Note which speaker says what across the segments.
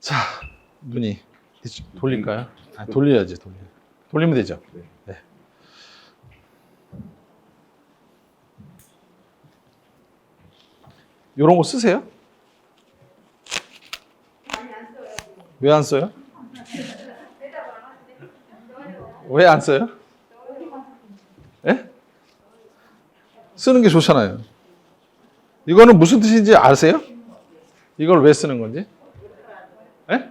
Speaker 1: 자, 눈이 돌릴까요? 아, 돌려야지, 돌리면 되죠? 네. 요런 거 쓰세요? 왜 안 써요? 왜 안 써요? 예? 쓰는 게 좋잖아요. 이거는 무슨 뜻인지 아세요? 이걸 왜 쓰는 건지? 예?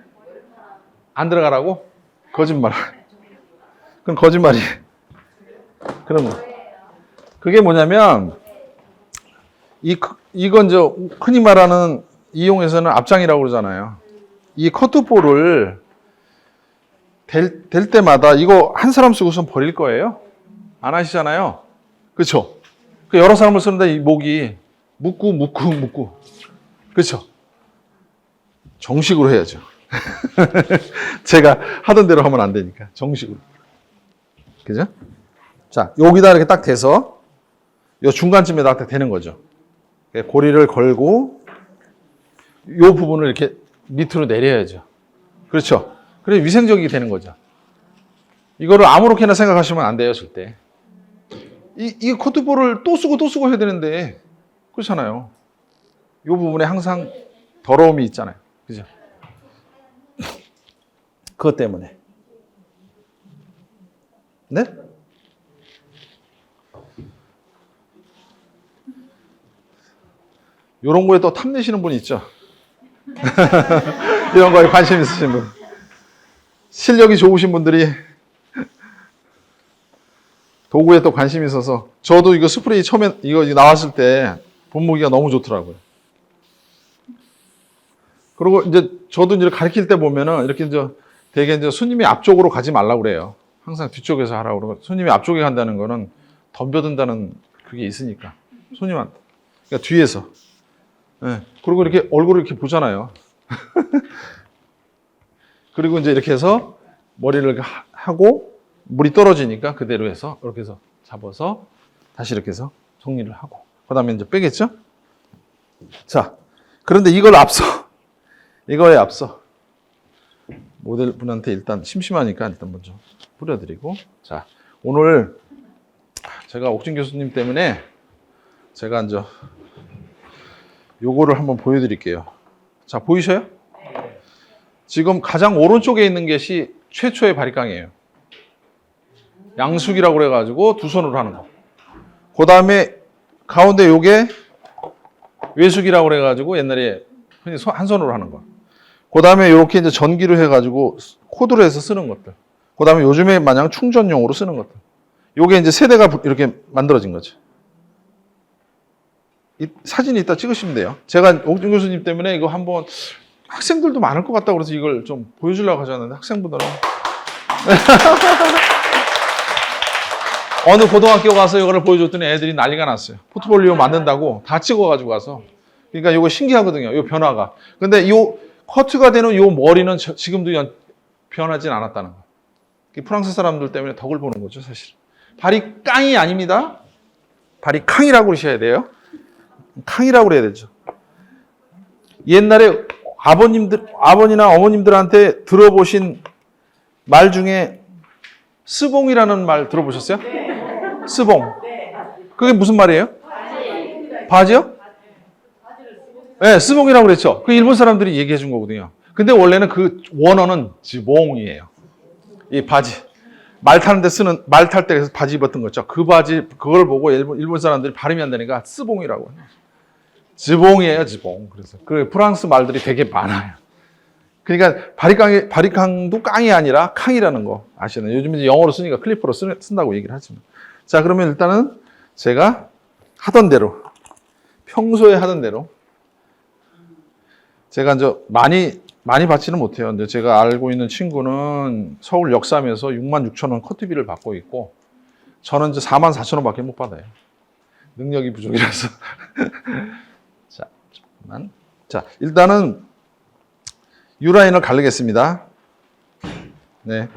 Speaker 1: 안 들어가라고? 거짓말. 그럼 거짓말이에요. 그럼 그게 뭐냐면 이건 흔히 말하는 이용에서는 앞장이라고 그러잖아요. 이 커트볼을 될 때마다 이거 한 사람 쓰고선 버릴 거예요. 안 하시잖아요. 그렇죠? 여러 사람을 쓰는데 이 목이 묶고. 그렇죠? 정식으로 해야죠. 제가 하던 대로 하면 안 되니까 정식으로. 그죠? 자, 여기다 이렇게 딱 대서 요 중간쯤에다 딱 대는 거죠. 고리를 걸고 요 부분을 이렇게 밑으로 내려야죠. 그렇죠? 그래 위생적이게 되는 거죠. 이거를 아무렇게나 생각하시면 안 돼요, 절대. 이 커트볼을 또 쓰고 해야 되는데 그렇잖아요. 이 부분에 항상 더러움이 있잖아요. 그죠? 그것 때문에. 네? 이런 거에 또 탐내시는 분이 있죠. 이런 거에 관심 있으신 분. 실력이 좋으신 분들이 도구에 또 관심이 있어서 저도 이거 스프레이 처음에 이거 나왔을 때 분무기가 너무 좋더라고요. 그리고 이제 저도 이제 가르칠 때 보면은 이렇게 되게 손님이 앞쪽으로 가지 말라고 그래요. 항상 뒤쪽에서 하라고 그러고 손님이 앞쪽에 간다는 거는 덤벼든다는 그게 있으니까 손님한테. 그러니까 뒤에서. 네. 그리고 이렇게 얼굴을 이렇게 보잖아요. 그리고 이제 이렇게 해서 머리를 하고 물이 떨어지니까 그대로 해서 이렇게 해서 잡아서 다시 이렇게 해서 정리를 하고 그 다음에 이제 빼겠죠? 자, 그런데 이거에 앞서 모델분한테 일단 심심하니까 일단 먼저 뿌려드리고 자, 오늘 제가 옥진 교수님 때문에 제가 이제 요거를 한번 보여드릴게요. 자, 보이셔요? 지금 가장 오른쪽에 있는 것이 최초의 바리깡이에요. 양숙이라고 그래가지고 두 손으로 하는 거. 그 다음에 가운데 요게 외숙이라고 그래가지고 옛날에 흔히 한 손으로 하는 거. 그 다음에 이렇게 이제 전기로 해가지고 코드로 해서 쓰는 것들. 그 다음에 요즘에 마냥 충전용으로 쓰는 것들. 요게 이제 세대가 이렇게 만들어진 거죠. 이 사진 이따 찍으시면 돼요. 제가 옥준 교수님 때문에 이거 한번 학생들도 많을 것 같다고 그래서 이걸 좀 보여주려고 하셨는데 학생분들은 어느 고등학교 가서 이거를 보여줬더니 애들이 난리가 났어요. 포트폴리오 만든다고 다 찍어가지고 가서. 그러니까 이거 신기하거든요. 이 변화가. 근데 이 커트가 되는 이 머리는 지금도 변하진 않았다는 거. 프랑스 사람들 때문에 덕을 보는 거죠, 사실. 바리깡이 아닙니다. 바리캉이라고 그러셔야 돼요. 캉이라고 그래야 되죠. 옛날에 아버지나 어머님들한테 들어보신 말 중에 스봉이라는 말 들어보셨어요? 네. 스봉. 그게 무슨 말이에요? 바지요? 네, 스봉이라고 그랬죠. 그 일본 사람들이 얘기해 준 거거든요. 근데 원래는 그 원어는 지봉이에요. 이 바지. 말 탈 때 바지 입었던 거죠. 그 바지, 그걸 보고 일본 사람들이 발음이 안 되니까 스봉이라고 해요. 지봉이에요, 지봉. 그래서 그 프랑스 말들이 되게 많아요. 그러니까 바리캉도 깡이 아니라 캉이라는 거 아시나요? 요즘 이제 영어로 쓰니까 클리퍼로 쓴다고 얘기를 하지만. 자, 그러면 일단은 제가 하던 대로, 평소에 하던 대로, 제가 이제 많이 받지는 못해요. 근데 제가 알고 있는 친구는 서울 역삼에서 66,000원 커트비를 받고 있고, 저는 이제 44,000원밖에 못 받아요. 능력이 부족이라서. 자, 잠깐만. 자, 일단은 U라인을 가르겠습니다. 네.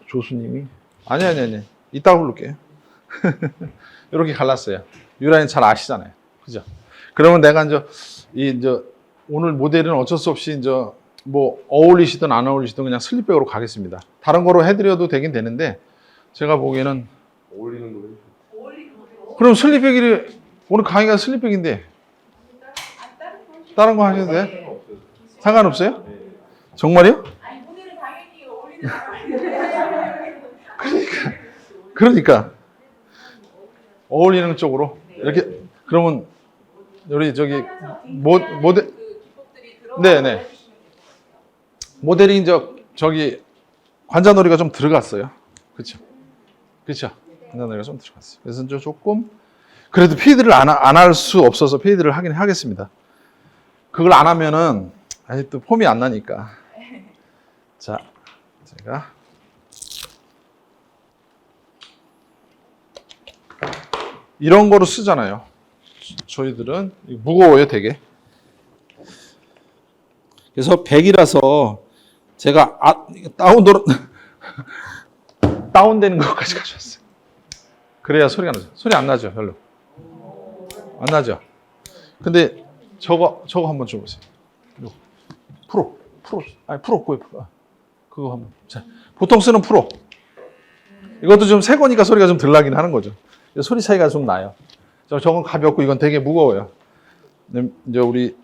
Speaker 1: 조수님이? 아니. 이따가 부를게요. 이렇게 갈랐어요. 유라인 잘 아시잖아요. 그죠? 그러면 내가 이제 오늘 모델은 어쩔 수 없이 이제 뭐 어울리시든 안 어울리시든 그냥 슬립백으로 가겠습니다. 다른 거로 해드려도 되긴 되는데 제가 보기에는
Speaker 2: 어울리는 노래.
Speaker 1: 그럼 슬립백이 오늘 강의가 슬립백인데 다른 거 하셔도 돼요? 상관없어요? 정말요?
Speaker 3: 아니 오늘은 당연히 어울리는
Speaker 1: 그러니까 어울리는 쪽으로 이렇게 그러면 우리 저기 모델 네네 모델이 이제 저기 관자놀이가 좀 들어갔어요. 그렇죠? 관자놀이가 좀 들어갔어요. 그래서 이제 조금 그래도 페이드를 안 할 수 없어서 페이드를 하긴 하겠습니다. 그걸 안 하면은 또 폼이 안 나니까. 자, 제가 이런 거로 쓰잖아요. 저희들은 무거워요, 되게. 그래서 100이라서 제가 다운되는 것까지 가져왔어요. 그래야 소리가 나죠. 소리 안 나죠, 별로. 안 나죠. 근데 저거 한번 줘보세요. 프로. 그거 한번. 자, 보통 쓰는 프로. 이것도 좀 새 거니까 소리가 좀 덜 나긴 하는 거죠. 소리 차이가 좀 나요. 저건 가볍고 이건 되게 무거워요. 이제 우리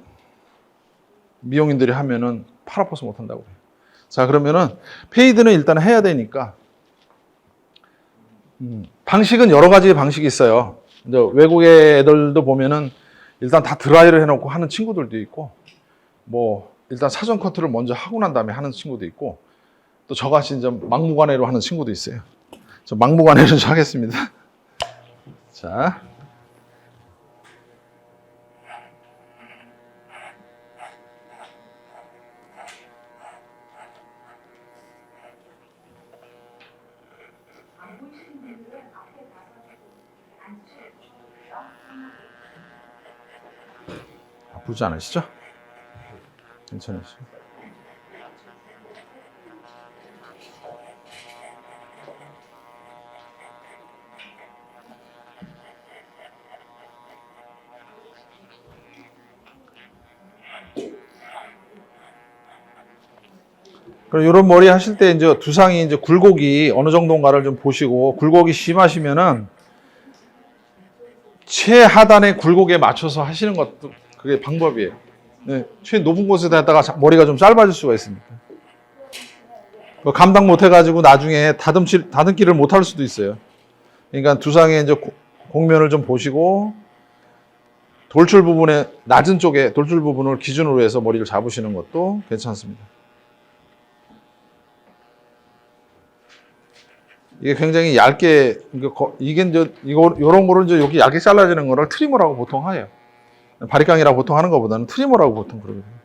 Speaker 1: 미용인들이 하면은 팔 아파서 못 한다고 해요. 자, 그러면은 페이드는 일단 해야 되니까 방식은 여러 가지 방식이 있어요. 이제 외국의 애들도 보면은 일단 다 드라이를 해놓고 하는 친구들도 있고, 뭐 일단 사전 커트를 먼저 하고 난 다음에 하는 친구도 있고, 또 저같이 이제 막무가내로 하는 친구도 있어요. 저 막무가내로 좀 하겠습니다. 자. 아프지 않으시죠? 괜찮으시죠? 그럼 이런 머리 하실 때 이제 두상이 이제 굴곡이 어느 정도인가를 좀 보시고, 굴곡이 심하시면은 최하단의 굴곡에 맞춰서 하시는 것도 그게 방법이에요. 네, 최 높은 곳에다 했다가 머리가 좀 짧아질 수가 있으니까. 감당 못 해가지고 나중에 다듬기를 못 할 수도 있어요. 그러니까 두상의 이제 곡면을 좀 보시고, 돌출 부분에, 낮은 쪽에 돌출 부분을 기준으로 해서 머리를 잡으시는 것도 괜찮습니다. 이게 굉장히 얇게, 이게 이제, 요런 거를 이제 여기 얇게 잘라지는 거를 트리머라고 보통 해요. 바리깡이라고 보통 하는 것보다는 트리머라고 보통 그러거든요.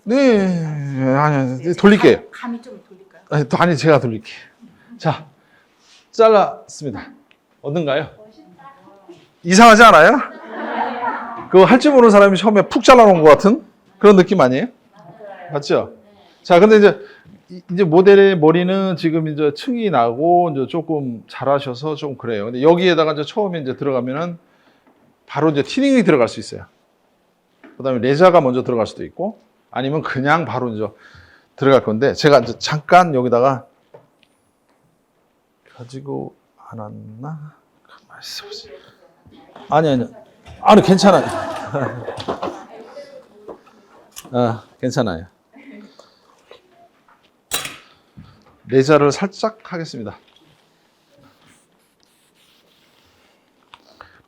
Speaker 1: 네, 아니, 돌릴게요.
Speaker 3: 감이 좀 돌릴까요?
Speaker 1: 아니, 제가 돌릴게요. 자, 잘랐습니다. 어떤가요? 이상하지 않아요? 그거 할 줄 모르는 사람이 처음에 푹 잘라놓은 것 같은 그런 느낌 아니에요? 맞죠? 자, 근데 이제 모델의 머리는 지금 이제 층이 나고 이제 조금 잘하셔서 좀 그래요. 근데 여기에다가 이제 처음에 이제 들어가면은 바로 이제 티닝이 들어갈 수 있어요. 그 다음에 레자가 먼저 들어갈 수도 있고, 아니면 그냥 바로 이제 들어갈 건데, 제가 이제 잠깐 여기다가 가지고 안 왔나? 가만히 있어보세요. 아니, 괜찮아요. 괜찮아요. 레자를 살짝 하겠습니다.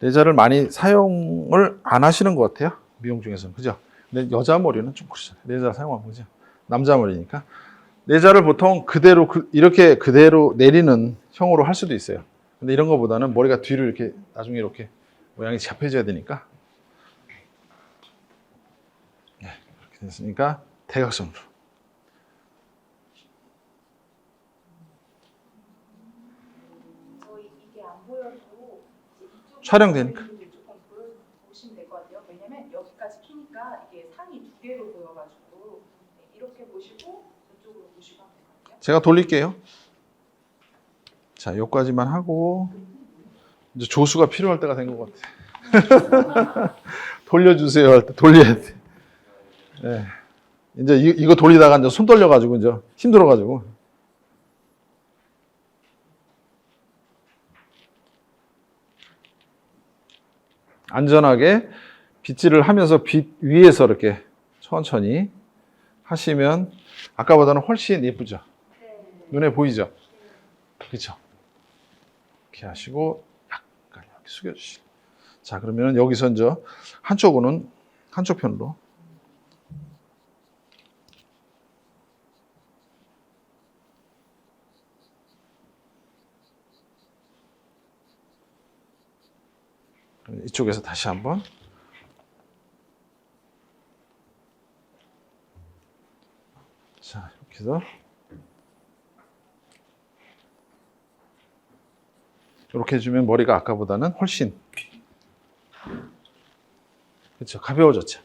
Speaker 1: 레이저를 많이 사용을 안 하시는 것 같아요. 미용 중에서는. 그죠? 근데 여자 머리는 좀 그렇잖아요. 레이저 사용하면. 그죠? 남자 머리니까. 레이저를 보통 그대로, 이렇게 그대로 내리는 형으로 할 수도 있어요. 근데 이런 거보다는 머리가 뒤로 이렇게, 나중에 이렇게 모양이 잡혀져야 되니까. 네, 이렇게 됐으니까 대각선으로.
Speaker 3: 이게 안 보여도 이제 이쪽
Speaker 1: 촬영되니까.
Speaker 3: 조금 보시면 될 것 같아요. 왜냐면 여기까지 키니까 이게 상이 두 개로 보여가지고 이렇게 보시고 저쪽으로 보시고 하면 될 것 같아요.
Speaker 1: 제가 돌릴게요. 자, 여기까지만 하고 이제 조수가 필요할 때가 된 것 같아. 돌려주세요 할 때 돌려야 돼. 네. 이제 이거 돌리다가 이제 손 떨려가지고 이제 힘들어가지고. 안전하게 빗질을 하면서 빗 위에서 이렇게 천천히 하시면 아까보다는 훨씬 예쁘죠? 눈에 보이죠? 그렇죠? 이렇게 하시고 약간 이렇게 숙여주시고. 자, 그러면 여기서 이제 한쪽 편으로 이쪽에서 다시 한번 자, 이렇게 해서 이렇게 해주면 머리가 아까보다는 훨씬 그렇죠, 가벼워졌죠.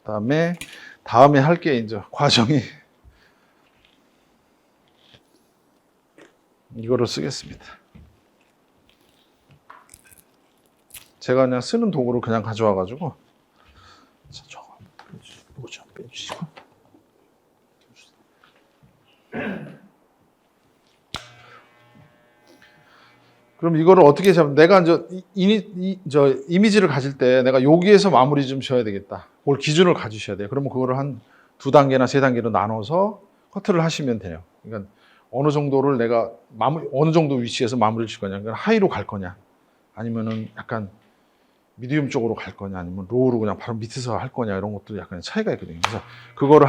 Speaker 1: 다음에 할 게 이제 과정이 이거를 쓰겠습니다. 제가 그냥 쓰는 도구를 그냥 가져와가지고 자, 저거 좀 빼주시고 그럼 이거를 어떻게 잡으면 내가 이제 이미지를 가질 때 내가 여기에서 마무리 좀 지어야 되겠다. 그걸 기준을 가지셔야 돼요. 그러면 그거를 한 2단계나 3단계로 나눠서 커트를 하시면 돼요. 그러니까 어느 정도를 내가 어느 정도 위치에서 마무리를 칠 거냐. 그러니까 하이로 갈 거냐. 아니면은 약간 미디움 쪽으로 갈 거냐. 아니면 로우로 그냥 바로 밑에서 할 거냐. 이런 것도 약간 차이가 있거든요. 그래서 그거를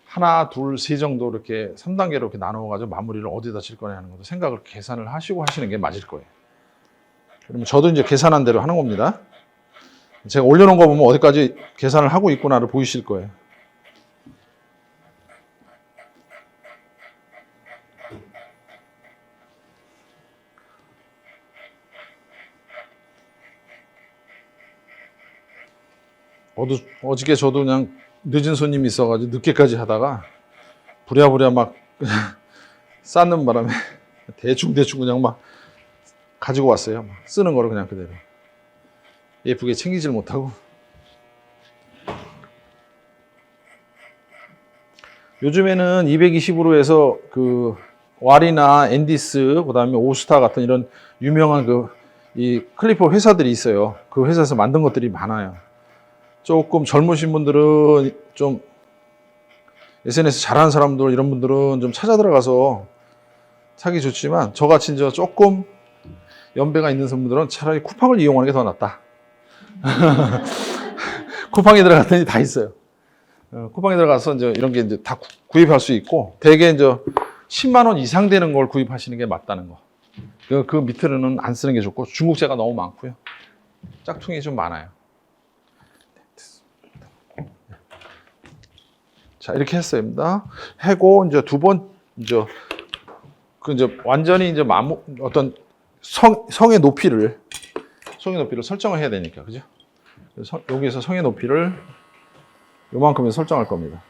Speaker 1: 하나, 둘, 세 정도 이렇게 3단계로 이렇게 나눠가지고 마무리를 어디다 칠 거냐 하는 것도 생각을 계산을 하시고 하시는 게 맞을 거예요. 그러면 저도 이제 계산한 대로 하는 겁니다. 제가 올려놓은 거 보면 어디까지 계산을 하고 있구나를 보이실 거예요. 어저께 저도 그냥 늦은 손님이 있어가지고 늦게까지 하다가 부랴부랴 막 쌓는 바람에 대충 그냥 막 가지고 왔어요. 쓰는 거를 그냥 그대로. 예쁘게 챙기질 못하고. 요즘에는 220으로 해서 그 왈이나 앤디스, 그 다음에 오스타 같은 이런 유명한 이 클리퍼 회사들이 있어요. 그 회사에서 만든 것들이 많아요. 조금 젊으신 분들은 좀 SNS 잘하는 사람들, 이런 분들은 좀 찾아 들어가서 사기 좋지만 저같이 이제 조금 연배가 있는 분들은 차라리 쿠팡을 이용하는 게 더 낫다. 쿠팡에 들어갔더니 다 있어요. 쿠팡에 들어가서 이제 이런 게 이제 다 구입할 수 있고, 대개 이제 10만 원 이상 되는 걸 구입하시는 게 맞다는 거. 그 밑으로는 안 쓰는 게 좋고, 중국제가 너무 많고요. 짝퉁이 좀 많아요. 자, 이렇게 했습니다. 하고, 이제 이제 완전히 이제 어떤 성의 높이를 설정을 해야 되니까, 그죠? 여기에서 성의 높이를 요만큼에 설정할 겁니다.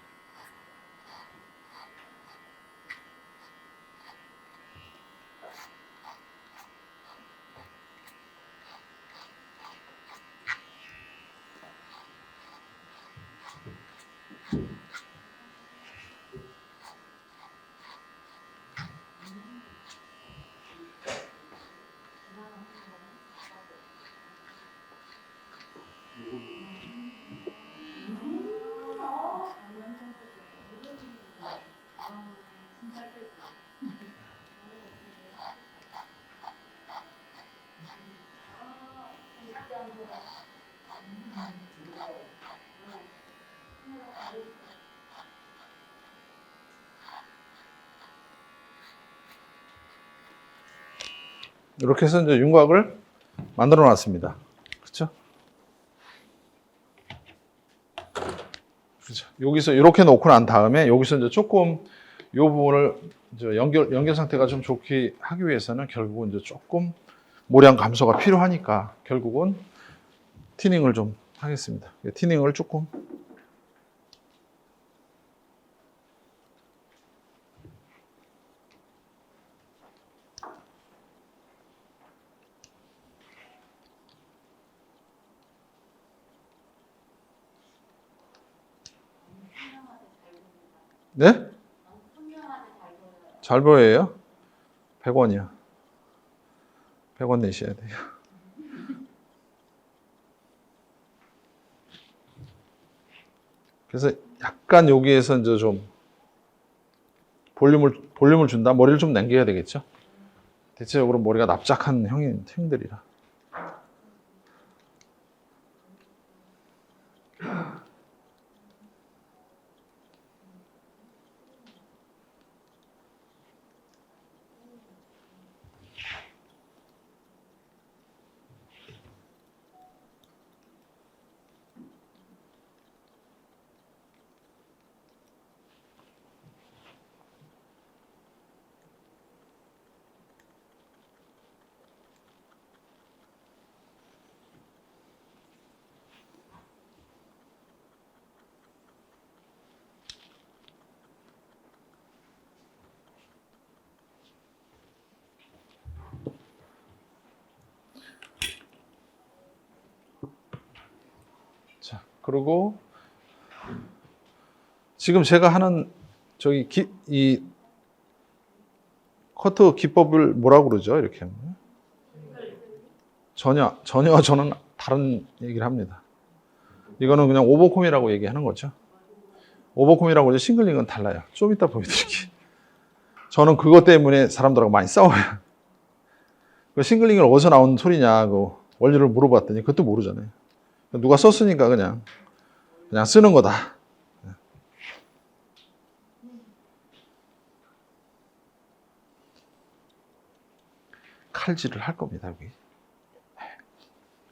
Speaker 1: 이렇게 해서 이제 윤곽을 만들어 놨습니다. 그렇죠? 그렇죠. 여기서 이렇게 놓고 난 다음에 여기서 이제 조금 이 부분을 이제 연결 상태가 좀 좋게 하기 위해서는 결국은 이제 조금 모량 감소가 필요하니까 결국은 티닝을 좀 하겠습니다. 티닝을 조금. 네? 잘 보여요? 100원이요. 100원 내셔야 돼요. 그래서 약간 여기에서 이제 좀 볼륨을 준다. 머리를 좀 남겨야 되겠죠? 대체적으로 머리가 납작한 형들이라. 자, 그리고 지금 제가 하는 이 커트 기법을 뭐라고 그러죠? 이렇게 하면 전혀 저는 다른 얘기를 합니다. 이거는 그냥 오버콤이라고 얘기하는 거죠. 오버콤이라고 이제 싱글링은 달라요. 좀 이따 보여드릴게요. 저는 그것 때문에 사람들하고 많이 싸워요. 그 싱글링은 어디서 나온 소리냐, 그 원리를 물어봤더니 그것도 모르잖아요. 누가 썼으니까 그냥 쓰는 거다. 칼질을 할 겁니다, 여기.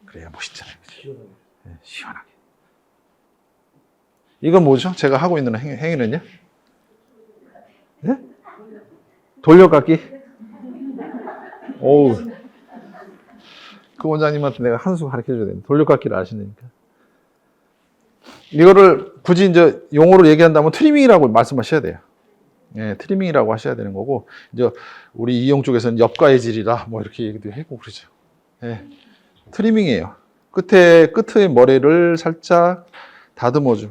Speaker 1: 그래야 멋있잖아요. 네, 시원하게. 이건 뭐죠? 제가 하고 있는 행위는요? 네? 돌려깎기? 오우. 그 원장님한테 내가 한 수 가르쳐 줘야 되는데, 돌려깎기를 아시니까. 이거를 굳이 이제 용어로 얘기한다면 트리밍이라고 말씀하셔야 돼요. 예, 트리밍이라고 하셔야 되는 거고, 이제 우리 이용 쪽에서는 엽과의 질이라 뭐 이렇게 얘기도 하고 그러죠. 예, 트리밍이에요. 끝의 머리를 살짝 다듬어줘.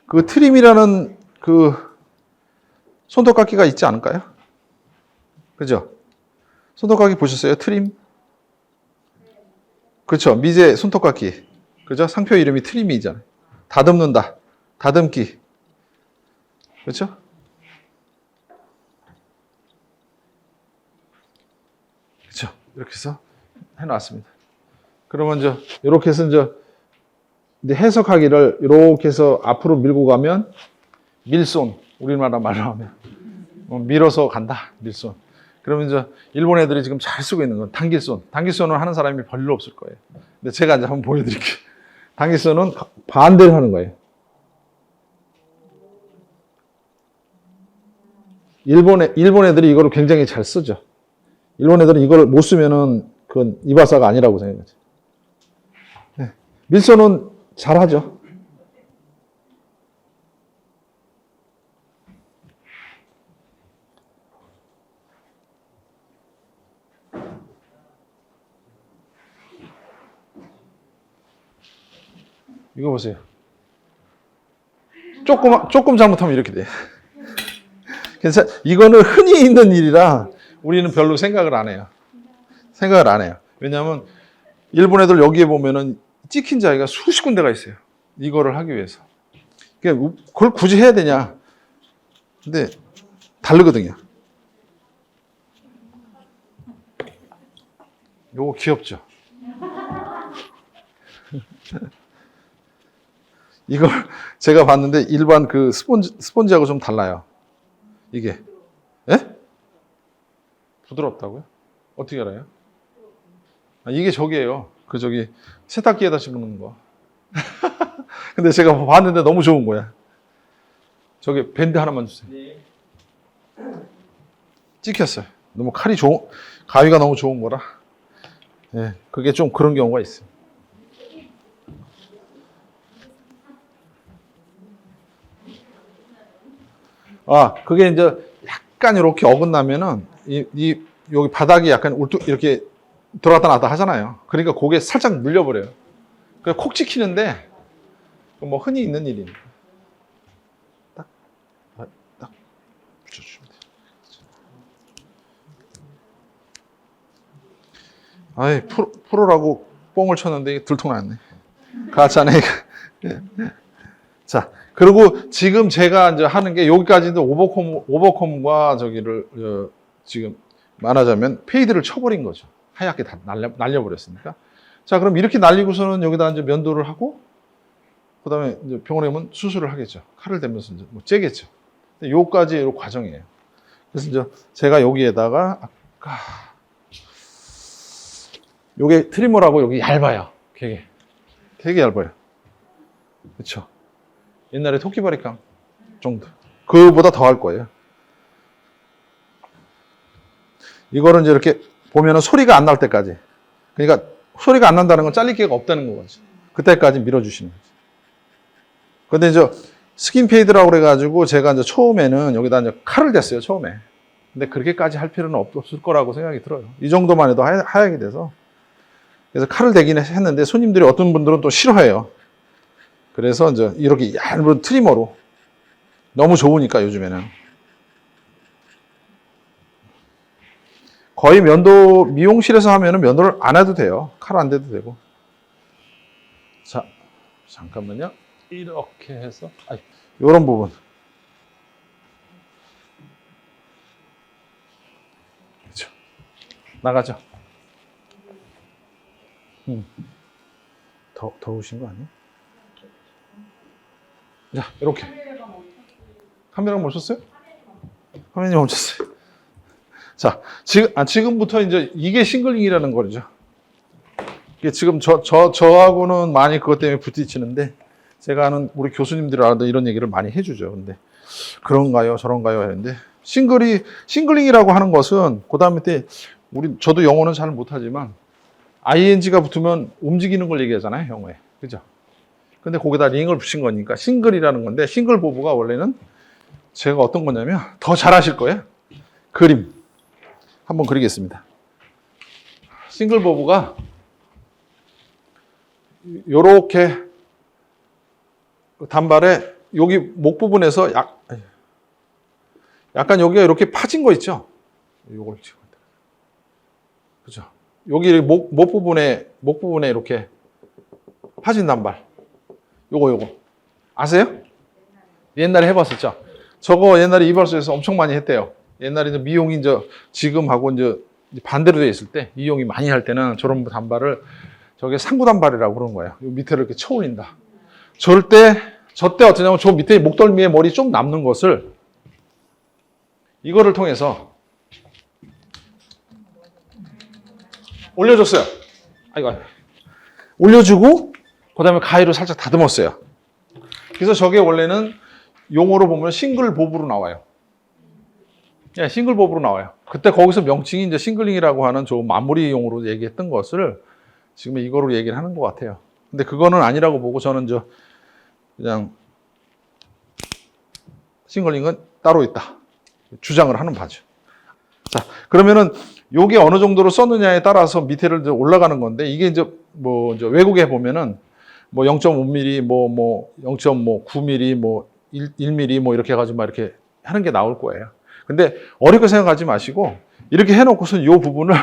Speaker 1: 그 트림이라는 그 손톱깎이가 있지 않을까요? 그죠? 손톱깎이 보셨어요? 트림? 그렇죠. 미제 손톱깎이. 그죠? 상표 이름이 트림이잖아요. 다듬는다. 다듬기. 그렇죠? 그렇죠. 이렇게 해서 해놨습니다. 그러면 이제 이렇게 해서 이제 해석하기를 이렇게 해서 앞으로 밀고 가면 밀손, 우리나라 말로 하면 밀어서 간다. 밀손. 그러면 이제 일본 애들이 지금 잘 쓰고 있는 건 당길손. 당길손을 하는 사람이 별로 없을 거예요. 근데 제가 이제 한번 보여드릴게요. 당길손은 반대를 하는 거예요. 일본 애들이 이거를 굉장히 잘 쓰죠. 일본 애들은 이걸 못 쓰면은 그건 이바사가 아니라고 생각하죠. 네. 밀손은 잘하죠. 이거 보세요. 조금 잘못하면 이렇게 돼요. 그래서 이거는 흔히 있는 일이라 우리는 별로 생각을 안 해요. 왜냐하면 일본 애들 여기에 보면은 찍힌 자리가 수십 군데가 있어요. 이거를 하기 위해서. 그걸 굳이 해야 되냐. 근데 다르거든요. 요거 귀엽죠? 이걸 제가 봤는데 일반 그 스폰지하고 좀 달라요. 이게. 예? 부드럽다고요? 어떻게 알아요? 이게 저기예요. 그 저기 세탁기에다 집어넣는 거. 근데 제가 봤는데 너무 좋은 거야. 저기 밴드 하나만 주세요. 찍혔어요. 너무 가위가 너무 좋은 거라. 예, 그게 좀 그런 경우가 있어요. 그게 이제 약간 이렇게 어긋나면은 여기 바닥이 약간 이렇게 들어갔다 놨다 하잖아요. 그러니까 고개 살짝 물려버려요. 그래서 콕 찍히는데 뭐 흔히 있는 일이니까. 딱 붙여주시면 돼요. 아이, 프로라고 뽕을 쳤는데 들통났네. 가짜네. 자, 그리고 지금 제가 이제 하는 게 여기까지도 오버컴과 저기를 지금 말하자면 페이드를 쳐버린 거죠. 하얗게 다 날려버렸으니까. 자, 그럼 이렇게 날리고서는 여기다 이제 면도를 하고, 그 다음에 이제 병원에 오면 수술을 하겠죠. 칼을 대면서 이제 뭐 째겠죠. 요까지 요 과정이에요. 그래서 이제 제가 여기에다가 아까 요게 트리머라고 여기 얇아요. 되게 얇아요. 그렇죠. 옛날에 토끼바리깡 정도. 그거보다 더 할 거예요. 이거를 이제 이렇게 보면은 소리가 안 날 때까지. 그러니까 소리가 안 난다는 건 잘릴 기회가 없다는 거죠. 그때까지 밀어주시는 거죠. 근데 이제 스킨페이드라고 그래가지고 제가 이제 처음에는 여기다 이제 칼을 댔어요, 처음에. 근데 그렇게까지 할 필요는 없을 거라고 생각이 들어요. 이 정도만 해도 하얗게 돼서. 그래서 칼을 대긴 했는데 손님들이 어떤 분들은 또 싫어해요. 그래서 이제 이렇게 얇은 트리머로 너무 좋으니까 요즘에는 거의 미용실에서 하면은 면도를 안 해도 돼요. 칼 안 대도 되고. 자, 잠깐만요. 이렇게 해서 이런 부분. 그렇죠. 나가죠. 더우신 거 아니에요? 자, 이렇게. 카메라 멈췄어요? 화면이 멈췄어요. 자, 지금부터 이제 이게 싱글링이라는 거죠. 이게 지금 저하고는 많이 그것 때문에 부딪히는데, 제가 아는 우리 교수님들하고 이런 얘기를 많이 해주죠. 근데, 그런가요? 저런가요? 하는데, 싱글링이라고 하는 것은, 그 다음에 저도 영어는 잘 못하지만, ing가 붙으면 움직이는 걸 얘기하잖아요, 영어에. 그죠? 근데 거기다 링을 붙인 거니까 싱글이라는 건데, 싱글 보브가 원래는 제가 어떤 거냐면, 더 잘하실 거예요. 그림. 한번 그리겠습니다. 싱글 보브가 요렇게 단발에 여기 목 부분에서 약간 여기가 이렇게 파진 거 있죠? 요걸 찍어야 돼. 그죠? 여기 목 부분에 이렇게 파진 단발. 요거. 아세요? 옛날에 해봤었죠? 저거 옛날에 이발소에서 엄청 많이 했대요. 옛날에 이제 미용이 지금하고 이제 반대로 돼 있을 때, 미용이 많이 할 때는 저런 단발을 저게 상구 단발이라고 그러는 거예요. 요 밑에를 이렇게 쳐 올린다. 저때 어떠냐면 저 밑에 목덜미에 머리 좀 남는 것을 이거를 통해서 올려줬어요. 아이고. 올려주고, 그 다음에 가위로 살짝 다듬었어요. 그래서 저게 원래는 용어로 보면 싱글 보브로 나와요. 예, 싱글 보브로 나와요. 그때 거기서 명칭이 이제 싱글링이라고 하는 저 마무리용으로 얘기했던 것을 지금 이거로 얘기를 하는 것 같아요. 근데 그거는 아니라고 보고 저는 그냥 싱글링은 따로 있다. 주장을 하는 바죠. 자, 그러면은 요게 어느 정도로 썼느냐에 따라서 밑에를 올라가는 건데, 이게 이제 외국에 보면은 0.5mm, 0.9mm, 1mm 이렇게 해가지고 막 이렇게 하는 게 나올 거예요. 근데 어렵게 생각하지 마시고, 이렇게 해놓고선 이 부분을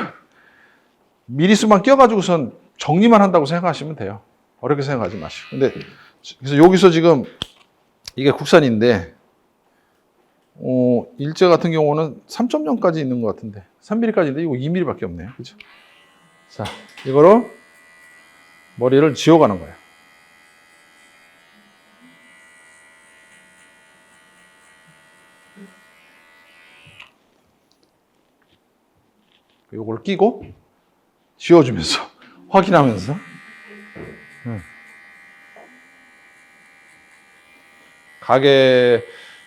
Speaker 1: 미리수만 껴가지고선 정리만 한다고 생각하시면 돼요. 어렵게 생각하지 마시고. 근데 그래서 여기서 지금 이게 국산인데, 일제 같은 경우는 3.0까지 있는 것 같은데, 3mm까지인데 이거 2mm밖에 없네요. 그죠? 자, 이거로 머리를 지워가는 거예요. 요걸 끼고 지워주면서 확인하면서. 가게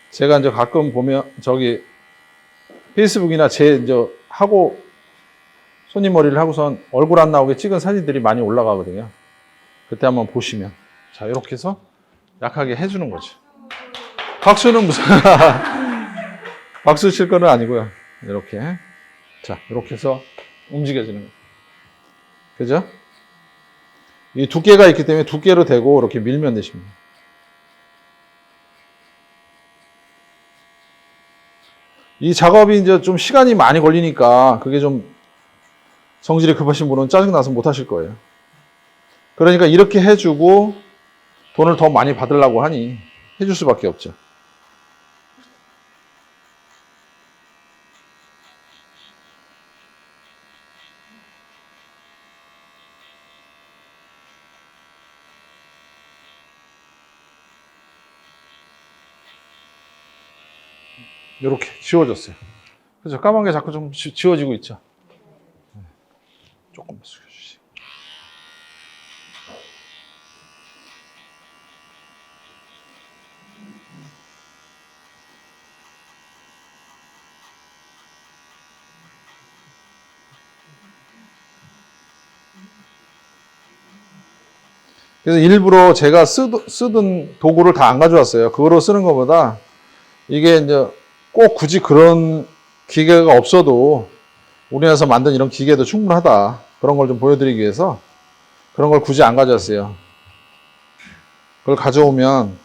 Speaker 1: 제가 이제 가끔 보면 저기 페이스북이나 제 이제 하고 손님 머리를 하고선 얼굴 안 나오게 찍은 사진들이 많이 올라가거든요. 그때 한번 보시면 자 이렇게 해서 약하게 해주는 거죠. 박수는 무슨 박수 칠 거는 아니고요. 이렇게 자 이렇게 해서 움직여지는 거예요. 그죠? 이 두께가 있기 때문에 두께로 대고 이렇게 밀면 되십니다. 이 작업이 이제 좀 시간이 많이 걸리니까 그게 좀 성질이 급하신 분은 짜증나서 못 하실 거예요. 그러니까 이렇게 해주고 돈을 더 많이 받으려고 하니 해줄 수밖에 없죠. 이렇게 지워졌어요. 그죠? 까만 게 자꾸 좀 지워지고 있죠. 조금만 숙여주시고. 그래서 일부러 제가 쓰던 도구를 다 안 가져왔어요. 그거로 쓰는 것보다 이게 이제 꼭 굳이 그런 기계가 없어도 우리나라에서 만든 이런 기계도 충분하다. 그런 걸 좀 보여드리기 위해서 그런 걸 굳이 안 가져왔어요. 그걸 가져오면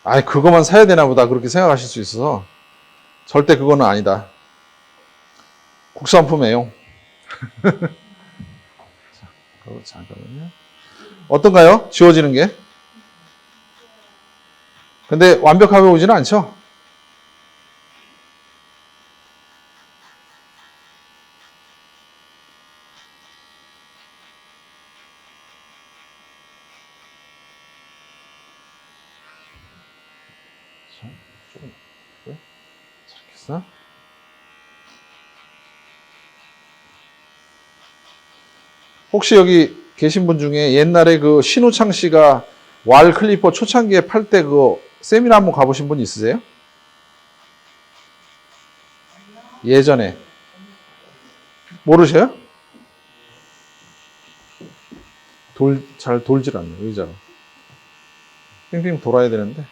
Speaker 1: 아, 그거만 사야 되나 보다 그렇게 생각하실 수 있어서 절대 그거는 아니다. 국산품이에요. 잠깐만요. 어떤가요? 지워지는 게? 근데 완벽하게 오지는 않죠? 조금 이렇게 해서 혹시 여기 계신 분 중에 옛날에 그 신우창 씨가 왈 클리퍼 초창기에 팔 때 그거 세미나 한번 가보신 분 있으세요? 예전에 모르셔요? 잘 돌질 않네 의자가 빙빙 돌아야 되는데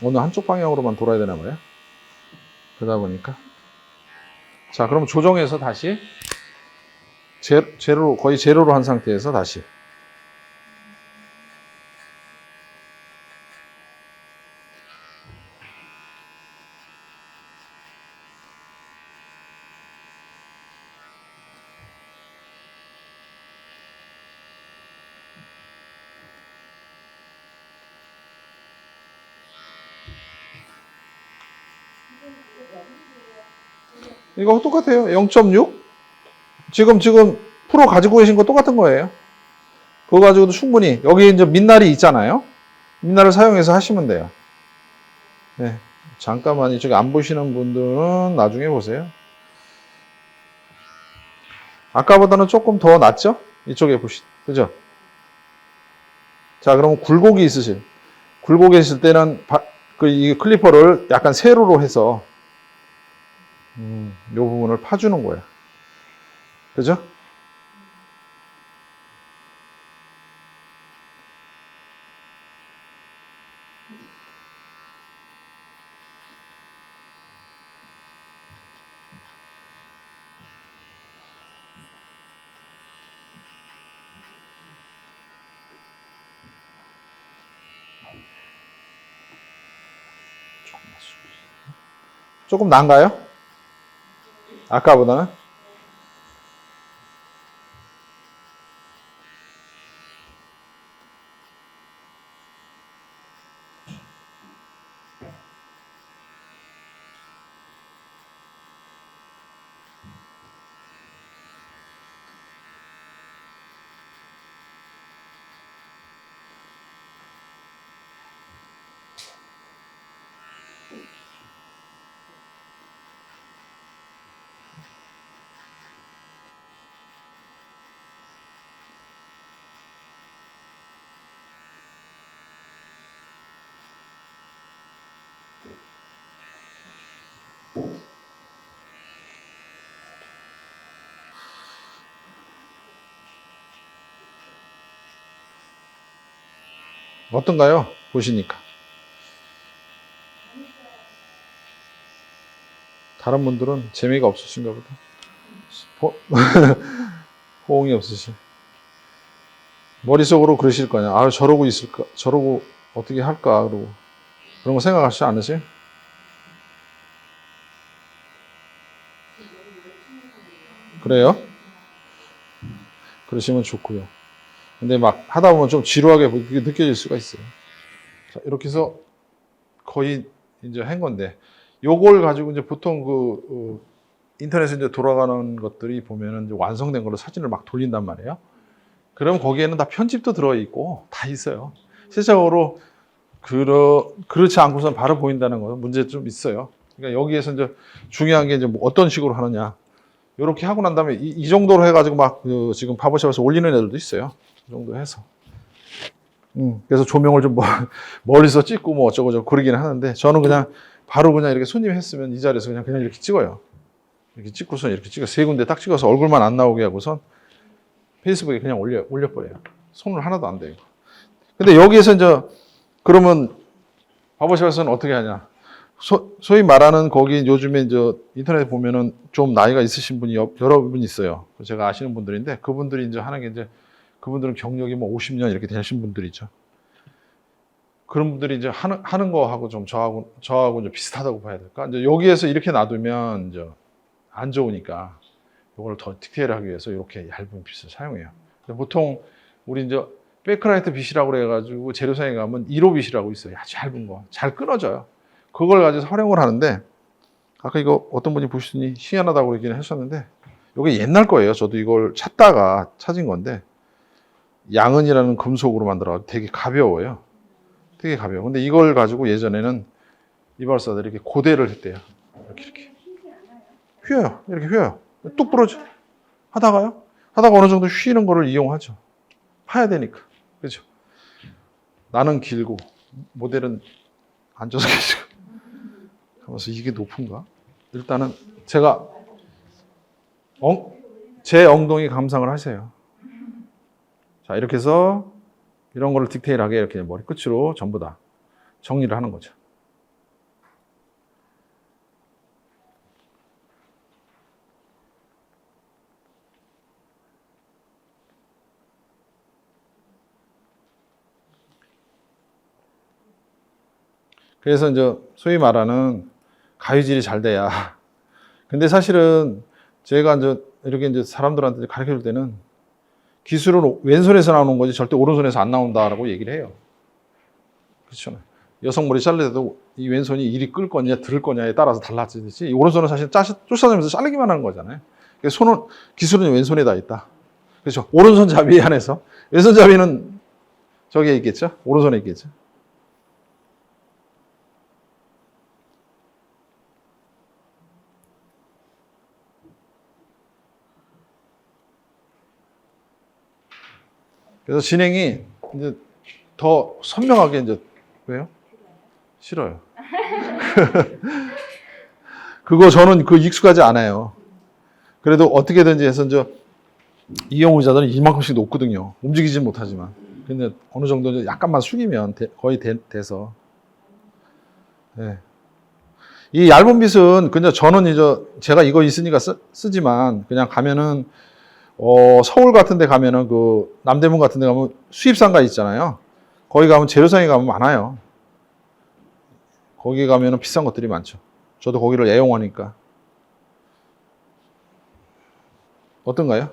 Speaker 1: 어느 한쪽 방향으로만 돌아야 되나 봐요. 그러다 보니까 자 그럼 조정해서 다시 제로로 거의 제로로 한 상태에서 다시 이거 똑같아요. 0.6 지금 프로 가지고 계신 거 똑같은 거예요. 그거 가지고도 충분히 여기 이제 민날이 있잖아요. 민날을 사용해서 하시면 돼요. 네. 잠깐만 이쪽에 안 보시는 분들은 나중에 보세요. 아까보다는 조금 더 낫죠? 이쪽에 그죠? 자, 그럼 굴곡이 있을 때는 이 클리퍼를 약간 세로로 해서 이 부분을 파주는 거예요. 그죠? 조금 나은가요? 아까보다는? 어떤가요? 보시니까. 다른 분들은 재미가 없으신가 보다. 호응이 없으시. 머릿속으로 그러실 거냐. 아, 저러고 있을까? 저러고 어떻게 할까? 그러고. 그런 거 생각하시지 않으세요? 그래요? 그러시면 좋고요. 근데 막 하다 보면 좀 지루하게 느껴질 수가 있어요. 자, 이렇게 해서 거의 이제 한 건데, 요걸 가지고 이제 보통 인터넷에 이제 돌아가는 것들이 보면은 이제 완성된 걸로 사진을 막 돌린단 말이에요. 그럼 거기에는 다 편집도 들어있고 다 있어요. 실제적으로 그렇지 않고선 바로 보인다는 것은 문제 좀 있어요. 그러니까 여기에서 이제 중요한 게 이제 뭐 어떤 식으로 하느냐. 이렇게 하고 난 다음에 이 정도로 해가지고 막 지금 바버샵에서 올리는 애들도 있어요. 이 정도 해서. 그래서 조명을 좀 멀리서 찍고 뭐 어쩌고저쩌고 그러기는 하는데 저는 그냥 바로 그냥 이렇게 손님 했으면 이 자리에서 그냥 이렇게 찍어요. 이렇게 찍고서 이렇게 찍어 세 군데 딱 찍어서 얼굴만 안 나오게 하고선 페이스북에 그냥 올려버려요. 손을 하나도 안 대고. 근데 여기에서 이제 그러면 바버샵에서는 어떻게 하냐? 소위 말하는 거기 요즘에 이제 인터넷에 보면은 좀 나이가 있으신 분이 여러 분 있어요. 제가 아시는 분들인데 그분들이 이제 하는 게 이제 그분들은 경력이 뭐 50년 이렇게 되신 분들이죠. 그런 분들이 이제 하는 거하고 좀 저하고 이제 비슷하다고 봐야 될까? 이제 여기에서 이렇게 놔두면 이제 안 좋으니까 이걸 더 디테일하기 위해서 이렇게 얇은 빗을 사용해요. 보통 우리 이제 백라이트 빗이라고 그래가지고 재료상에 가면 1호 빗이라고 있어요. 아주 얇은 거. 잘 끊어져요. 그걸 가지고 활용을 하는데 아까 이거 어떤 분이 보시더니 희한하다고 그러긴 하셨는데 이게 옛날 거예요. 저도 이걸 찾다가 찾은 건데 양은이라는 금속으로 만들어서 되게 가벼워요. 되게 가벼워. 근데 이걸 가지고 예전에는 이발사들이 이렇게 고대를 했대요. 이렇게. 휘어요. 이렇게 휘어요. 뚝 부러져. 하다가 어느 정도 휘는 거를 이용하죠. 파야 되니까. 그렇죠? 나는 길고 모델은 앉아서 계시고. 하면서 이게 높은가? 일단은 제가 제 엉덩이 감상을 하세요. 자, 이렇게 해서 이런 거를 디테일하게 이렇게 머리 끝으로 전부 다 정리를 하는 거죠. 그래서 이제 소위 말하는 가위질이 잘 돼야. 근데 사실은 제가 이렇게 사람들한테 가르쳐 줄 때는 기술은 왼손에서 나오는 거지 절대 오른손에서 안 나온다라고 얘기를 해요. 그렇죠. 여성 머리 자를 때도 이 왼손이 이리 끌 거냐 들 거냐에 따라서 달라지듯이 이 오른손은 사실 쫓아다니면서 자르기만 하는 거잖아요. 그래서 기술은 왼손에 있다. 그렇죠. 오른손잡이에 한해서 왼손잡이는 저기에 있겠죠. 오른손에 있겠죠. 그래서 진행이 이제 더 선명하게 왜요? 싫어요. 그거 저는 익숙하지 않아요. 그래도 어떻게든지 해서 이용 의자들은 이만큼씩 높거든요. 움직이진 못하지만. 근데 어느 정도 약간만 숙이면 거의 돼서. 네. 이 얇은 빗은 그냥 저는 제가 이거 있으니까 쓰지만 그냥 가면은 서울 같은 데 가면은 남대문 같은 데 가면 수입상가 있잖아요. 거기 가면 재료상에 가면 많아요. 거기 가면은 비싼 것들이 많죠. 저도 거기를 애용하니까. 어떤가요?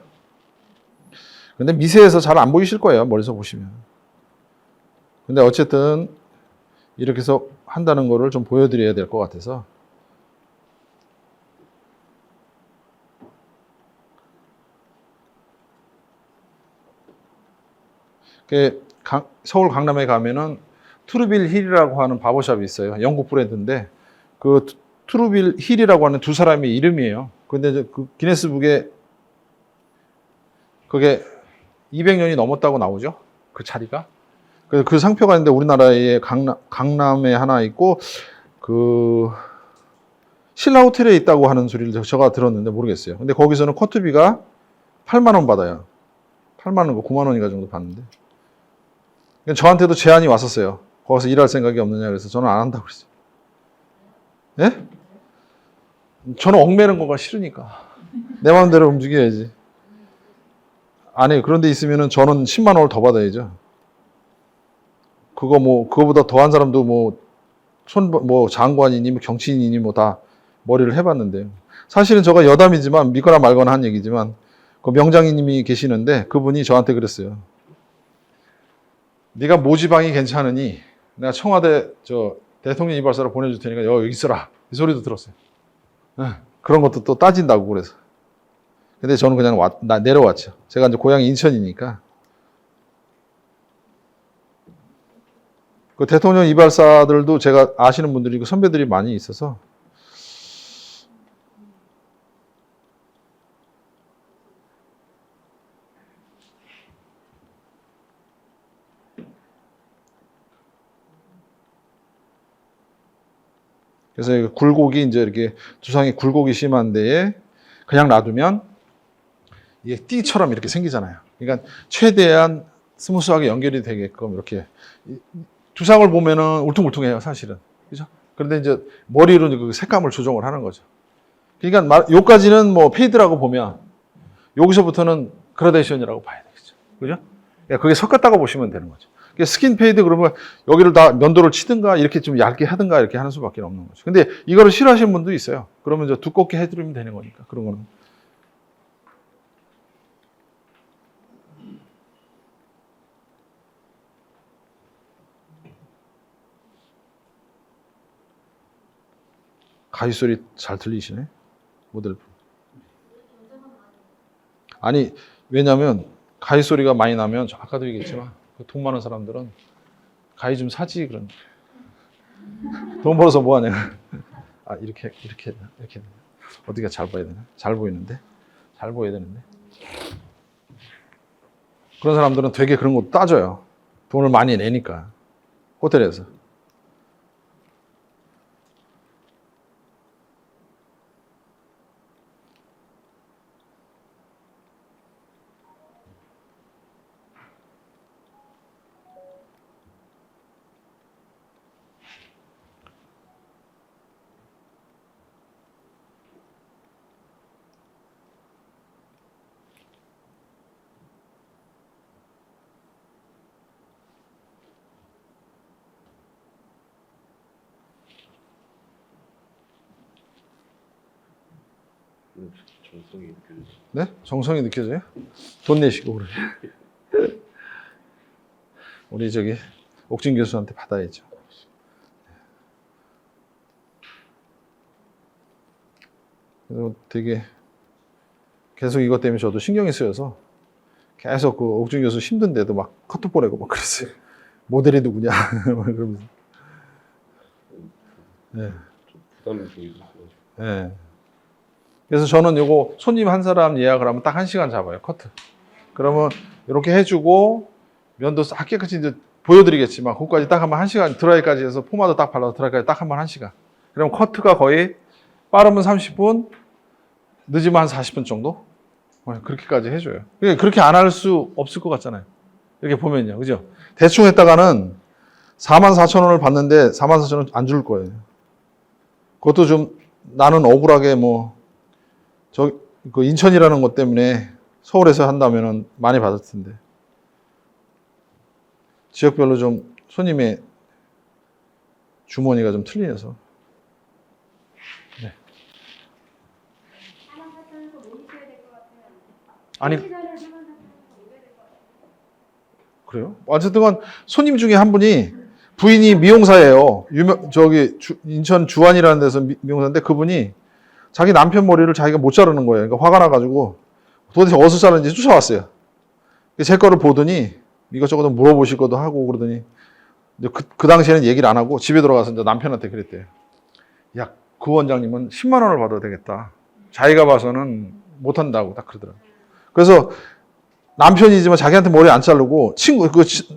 Speaker 1: 근데 미세해서 잘 안 보이실 거예요. 멀리서 보시면. 근데 어쨌든 이렇게 해서 한다는 거를 좀 보여드려야 될 것 같아서. 서울 강남에 가면은 트루빌 힐이라고 하는 바버샵이 있어요. 영국 브랜드인데 그 트루빌 힐이라고 하는 두 사람의 이름이에요. 근데 그 기네스북에 그게 200년이 넘었다고 나오죠. 그 자리가. 그 상표가 있는데 우리나라에 강남에 하나 있고 신라 호텔에 있다고 하는 소리를 제가 들었는데 모르겠어요. 근데 거기서는 커트비가 8만 원 받아요. 8만 원과 9만 원인가 정도 받는데. 저한테도 제안이 왔었어요. 거기서 일할 생각이 없느냐 그래서 저는 안 한다고 그랬어요. 예? 저는 얽매는 거가 싫으니까. 내 마음대로 움직여야지. 아니, 그런데 있으면은 저는 10만 원을 더 받아야죠. 그거보다 더한 사람도 장관이니, 경치인이니, 다 머리를 해봤는데. 사실은 저가 여담이지만, 믿거나 말거나 한 얘기지만, 그 명장님이 계시는데, 그분이 저한테 그랬어요. 네가 모지방이 괜찮으니, 내가 청와대, 대통령 이발사로 보내줄 테니까, 여기 있어라. 이 소리도 들었어요. 그런 것도 또 따진다고 그래서. 근데 저는 그냥 내려왔죠. 제가 이제 고향이 인천이니까. 그 대통령 이발사들도 제가 아시는 분들이, 선배들이 많이 있어서. 그래서 굴곡이 이제 이렇게 두상에 굴곡이 심한 데에 그냥 놔두면 이게 띠처럼 이렇게 생기잖아요. 그러니까 최대한 스무스하게 연결이 되게끔 이렇게 두상을 보면은 울퉁불퉁해요, 사실은. 그죠? 그런데 이제 머리로 그 색감을 조정을 하는 거죠. 그러니까 요까지는 페이드라고 보면 여기서부터는 그라데이션이라고 봐야 되겠죠. 그죠? 그러니까 그게 섞었다고 보시면 되는 거죠. 스킨 페이드 그러면 여기를 다 면도를 치든가 이렇게 좀 얇게 하든가 이렇게 하는 수밖에 없는 거죠. 근데 이거를 싫어하시는 분도 있어요. 그러면 이제 두껍게 해드리면 되는 거니까 그런 거는. 가위 소리 잘 들리시네, 모델분. 아니, 왜냐면 가위 소리가 많이 나면 아까도 얘기했지만 돈 많은 사람들은 가위 좀 사지 그런. 돈 벌어서 뭐 하냐. 아, 이렇게 어디가 잘 보여야 되나? 잘 보이는데, 잘 보여야 되는데. 그런 사람들은 되게 그런 거 따져요. 돈을 많이 내니까 호텔에서.
Speaker 2: 정성이 느껴져요.
Speaker 1: 네? 정성이 느껴져요? 돈 내시고 그래. 우리 옥진 교수한테 받아야죠. 그래서 되게 계속 이것 때문에 저도 신경이 쓰여서 계속 그 옥진 교수 힘든데도 막 카톡 보내고 막 그랬어요. 모델이 누구냐 그러면서. 네.
Speaker 2: 부담이 좀 있었어요.
Speaker 1: 네. 그래서 저는 요거 손님 한 사람 예약을 하면 딱 1시간 잡아요, 커트. 그러면 이렇게 해주고 면도 싹 깨끗이 이제 보여드리겠지만 그거까지 딱 하면 1시간, 드라이까지 해서 포마도 딱 발라서 드라이까지 딱 하면 1시간. 그럼 커트가 거의 빠르면 30분, 늦으면 한 40분 정도? 그렇게까지 해줘요. 그렇게 안 할 수 없을 것 같잖아요. 이렇게 보면요, 그죠? 대충 했다가는 44,000원을 받는데 44,000원 안 줄 거예요. 그것도 좀 나는 억울하게 그 인천이라는 것 때문에 서울에서 한다면은 많이 받을 텐데. 지역별로 좀 손님의 주머니가 좀 틀리셔서. 네. 아니, 그래요? 어쨌든 간 손님 중에 한 분이 부인이 미용사예요. 인천 주안이라는 데서 미용사인데 그분이 자기 남편 머리를 자기가 못 자르는 거예요. 그러니까 화가 나가지고 도대체 어디서 자르는지 쫓아왔어요. 제 거를 보더니 이것저것 물어보실 것도 하고 그러더니 그 당시에는 얘기를 안 하고 집에 들어가서 이제 남편한테 그랬대요. 야, 그 원장님은 10만 원을 받아도 되겠다. 자기가 봐서는 못 한다고 딱 그러더라고요. 그래서 남편이지만 자기한테 머리 안 자르고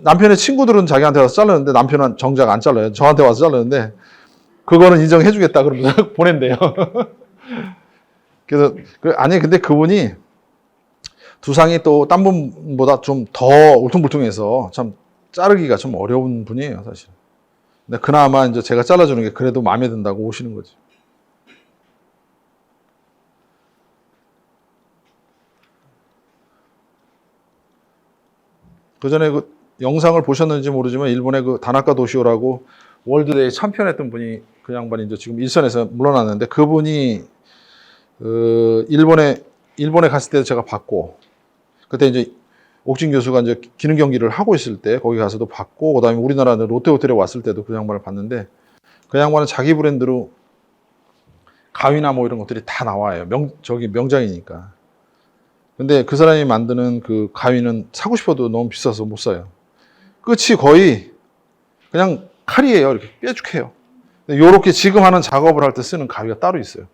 Speaker 1: 남편의 친구들은 자기한테 와서 자르는데 남편은 정작 안 잘라요. 저한테 와서 자르는데 그거는 인정해주겠다 그러면서 보낸대요. 그래서 아니 근데 그분이 두상이 또 딴 분보다 좀 더 울퉁불퉁해서 참 자르기가 좀 어려운 분이에요, 사실. 근데 그나마 이제 제가 잘라주는 게 그래도 마음에 든다고 오시는 거지. 그 전에 그 영상을 보셨는지 모르지만 일본의 그 다나카 도시오라고 월드대회 챔피언했던 분이 그 양반이 이제 지금 일선에서 물러났는데 그분이 일본에 갔을 때 제가 봤고 그때 이제 옥진 교수가 이제 기능 경기를 하고 있을 때 거기 가서도 봤고 그다음에 우리나라 롯데호텔에 왔을 때도 그 양반을 봤는데 그 양반은 자기 브랜드로 가위나 뭐 이런 것들이 다 나와요. 명장이니까. 근데 그 사람이 만드는 그 가위는 사고 싶어도 너무 비싸서 못 사요. 끝이 거의 그냥 칼이에요. 이렇게 뾰족해요. 요렇게 지금 하는 작업을 할 때 쓰는 가위가 따로 있어요.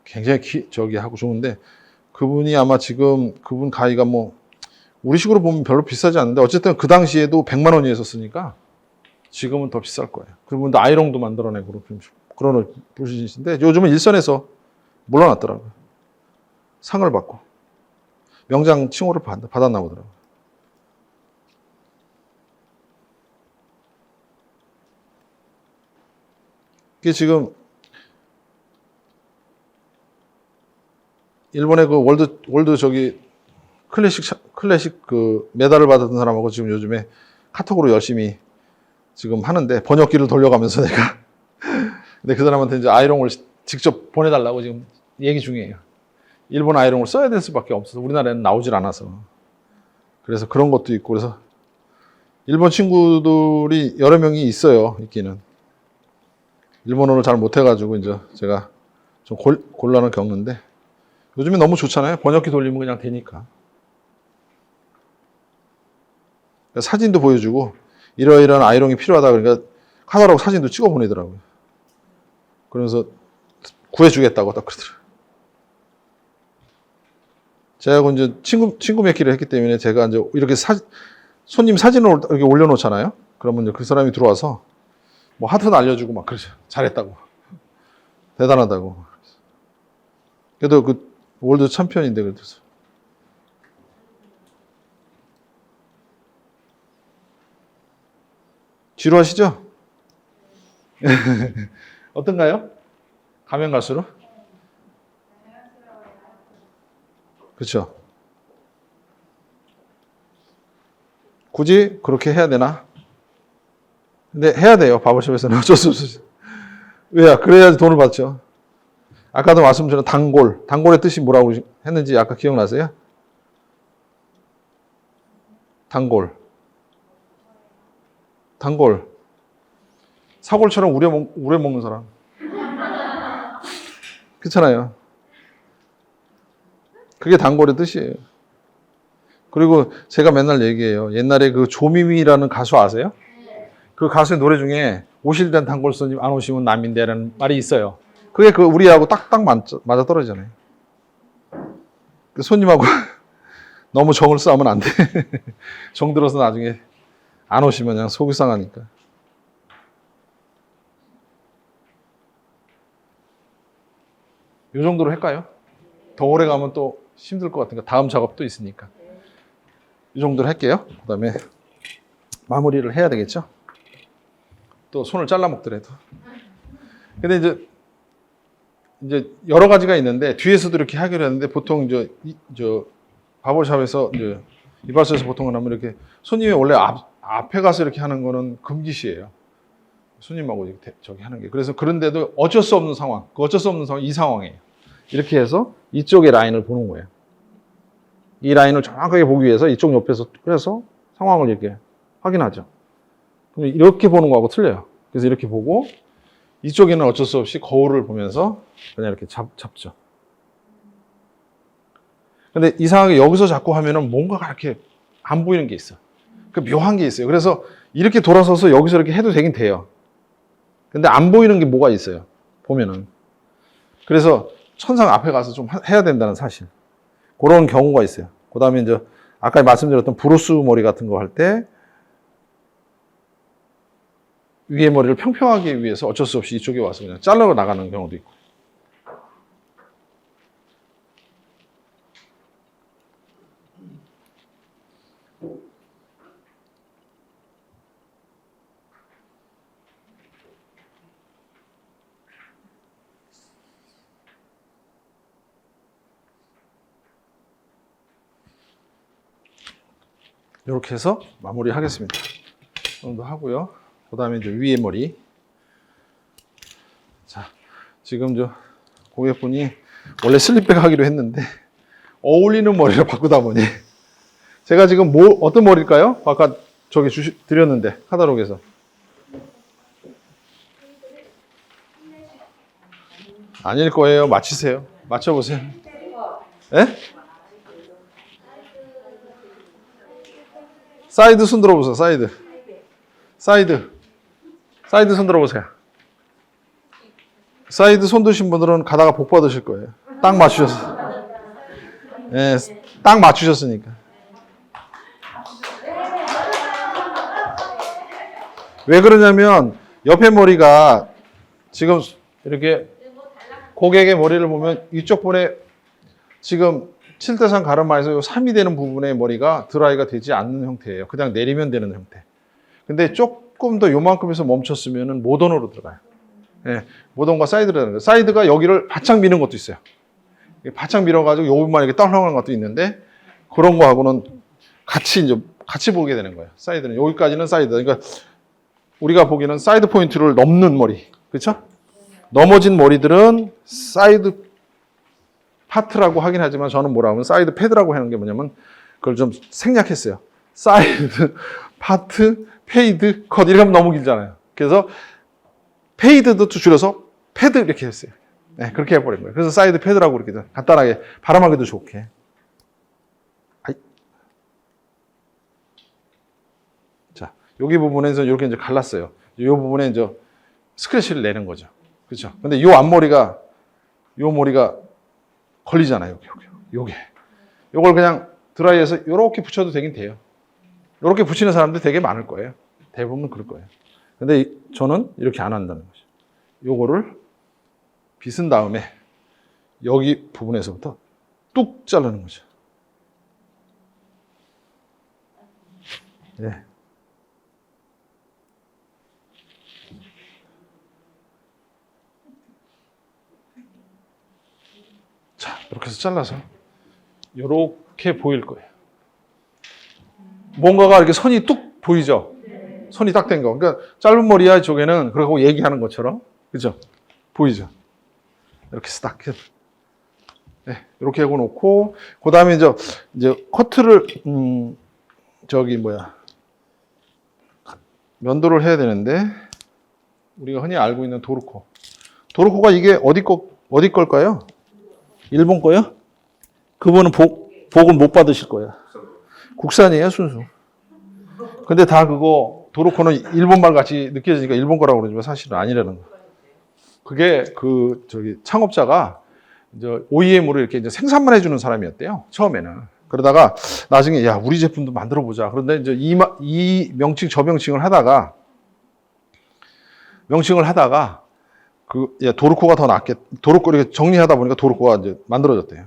Speaker 1: 굉장히 하고 좋은데 그분이 아마 지금 그분 가위가 뭐 우리식으로 보면 별로 비싸지 않는데 어쨌든 그 당시에도 100만 원이 했었으니까 지금은 더 비쌀 거예요. 그분도 아이롱도 만들어내고 그런 분이신데 요즘은 일선에서 물러났더라고요. 상을 받고 명장 칭호를 받았나 보더라고요. 이게 지금 일본의 그 월드 저기 클래식 그 메달을 받았던 사람하고 지금 요즘에 카톡으로 열심히 지금 하는데 번역기를 돌려가면서 내가 근데 그 사람한테 이제 아이롱을 직접 보내달라고 지금 얘기 중이에요. 일본 아이롱을 써야 될 수밖에 없어서 우리나라에는 나오질 않아서 그래서 그런 것도 있고 그래서 일본 친구들이 여러 명이 있어요. 있기는 일본어를 잘 못해가지고 이제 제가 좀 곤란을 겪는데 요즘에 너무 좋잖아요. 번역기 돌리면 그냥 되니까. 사진도 보여주고 이러이러한 아이롱이 필요하다 그러니까 카더라고 사진도 찍어 보내더라고요. 그러면서 구해주겠다고 딱 그러더라고요. 제가 이제 친구 맺기를 했기 때문에 제가 이제 이렇게 손님 사진을 이렇게 올려놓잖아요. 그러면 이제 그 사람이 들어와서 뭐 하트는 알려주고 막 그러죠. 잘했다고. 대단하다고. 그래도 그 월드 챔피언인데 그래서. 지루하시죠? 어떤가요? 가면 갈수록? 그렇죠. 굳이 그렇게 해야 되나? 근데 해야 돼요. 바버샵에서는 어쩔 수 없어요. 왜요? 그래야지 돈을 받죠. 아까도 말씀드린 단골. 단골의 뜻이 뭐라고 했는지 아까 기억나세요? 단골. 사골처럼 우려 먹는 사람. 그렇잖아요. 그게 단골의 뜻이에요. 그리고 제가 맨날 얘기해요. 옛날에 그 조미미라는 가수 아세요? 그 가수의 노래 중에 오실 땐 단골 손님 안 오시면 남인데라는 말이 있어요. 그게 그 우리하고 딱딱 맞아 떨어지잖아요. 그 손님하고 너무 정을 쌓으면 안 돼. 정 들어서 나중에 안 오시면 그냥 속이 상하니까. 이 정도로 할까요? 더 오래 가면 또 힘들 것 같으니까 다음 작업도 있으니까. 이 정도로 할게요. 그 다음에 마무리를 해야 되겠죠? 또 손을 잘라 먹더라도. 근데 이제 여러 가지가 있는데 뒤에서도 이렇게 하기로 했는데 보통 저 바버샵에서 이제 이발소에서 보통은 하면 이렇게 손님이 원래 앞에 가서 이렇게 하는 거는 금기시예요. 손님하고 저기 하는 게. 그래서 그런데도 어쩔 수 없는 상황, 이 상황이에요. 이렇게 해서 이쪽의 라인을 보는 거예요. 이 라인을 정확하게 보기 위해서 이쪽 옆에서 그래서 상황을 이렇게 확인하죠. 그럼 이렇게 보는 거하고 틀려요. 그래서 이렇게 보고 이쪽에는 어쩔 수 없이 거울을 보면서 그냥 이렇게 잡죠. 근데 이상하게 여기서 자꾸 하면은 뭔가가 이렇게 안 보이는 게 있어. 그 묘한 게 있어요. 그래서 이렇게 돌아서서 여기서 이렇게 해도 되긴 돼요. 근데 안 보이는 게 뭐가 있어요. 보면은. 그래서 천상 앞에 가서 좀 해야 된다는 사실. 그런 경우가 있어요. 그 다음에 이제 아까 말씀드렸던 브루스 머리 같은 거 할 때 위에 머리를 평평하기 위해서 어쩔 수 없이 이쪽에 와서 그냥 잘라 나가는 경우도 있고. 이렇게 해서 마무리하겠습니다. 이 정도 하고요. 그 다음에 이제 위에 머리. 자, 지금 저 고객분이 원래 슬립백 하기로 했는데 어울리는 머리를 바꾸다 보니 제가 지금 어떤 머리일까요? 아까 저기 드렸는데 카탈로그에서. 아닐 거예요. 맞히세요. 맞춰보세요. 예? 사이드 손 들어보세요. 사이드 손 들어보세요. 사이드 손 드신 분들은 가다가 복 받으실 거예요. 딱 맞추셨어. 예, 딱 맞추셨으니까. 왜 그러냐면 옆에 머리가 지금 이렇게 고객의 머리를 보면 이쪽 분에 지금 7대3 가르마에서 요 3이 되는 부분의 머리가 드라이가 되지 않는 형태예요. 그냥 내리면 되는 형태. 근데 조금 더 요만큼에서 멈췄으면 모던으로 들어가요. 예, 모던과 사이드로 되는 거예요. 사이드가 여기를 바짝 미는 것도 있어요. 바짝 밀어가지고 요 부분만 이렇게 떨렁하는 것도 있는데 그런 거하고는 같이 보게 되는 거예요. 사이드는 여기까지는 사이드. 그러니까 우리가 보기에는 사이드 포인트를 넘는 머리, 그렇죠? 넘어진 머리들은 사이드 파트라고 하긴 하지만 저는 뭐라고 하면 사이드 패드라고 하는 게 뭐냐면 그걸 좀 생략했어요. 사이드, 파트, 페이드, 컷 이렇게 하면 너무 길잖아요. 그래서 페이드도 줄여서 패드 이렇게 했어요. 네, 그렇게 해버린 거예요. 그래서 사이드 패드라고 이렇게 간단하게 발음하기도 좋게. 자, 여기 부분에서 이렇게 이제 갈랐어요. 이 부분에 이제 스크래치를 내는 거죠. 그렇죠? 근데 이 앞머리가 머리가 걸리잖아요. 요게. 요걸 그냥 드라이해서 이렇게 붙여도 되긴 돼요. 이렇게 붙이는 사람들 되게 많을 거예요. 대부분 그럴 거예요. 근데 저는 이렇게 안 한다는 거죠. 요거를 빗은 다음에 여기 부분에서부터 뚝 자르는 거죠. 예. 자, 이렇게 해서 잘라서 이렇게 보일 거예요. 뭔가가 이렇게 선이 뚝 보이죠? 선이 딱 된 거. 그러니까 짧은 머리야 이쪽에는 그러고 얘기하는 것처럼, 그죠? 보이죠? 이렇게 해서 딱 네, 이렇게 하고 놓고 그 다음에 이제 커트를 면도를 해야 되는데 우리가 흔히 알고 있는 도르코가 이게 어디 걸까요? 일본 거요? 그분은 복은 못 받으실 거예요. 국산이에요, 순수. 근데 다 그거 도르코는 일본 말 같이 느껴지니까 일본 거라고 그러지만 사실은 아니라는 거. 그게 창업자가 이제 OEM으로 이렇게 이제 생산만 해주는 사람이었대요. 처음에는. 그러다가 나중에 야 우리 제품도 만들어 보자. 그런데 이제 이 명칭 저 명칭을 하다가 도르코가 더 낫겠. 도르코 이렇게 정리하다 보니까 도르코가 이제 만들어졌대요.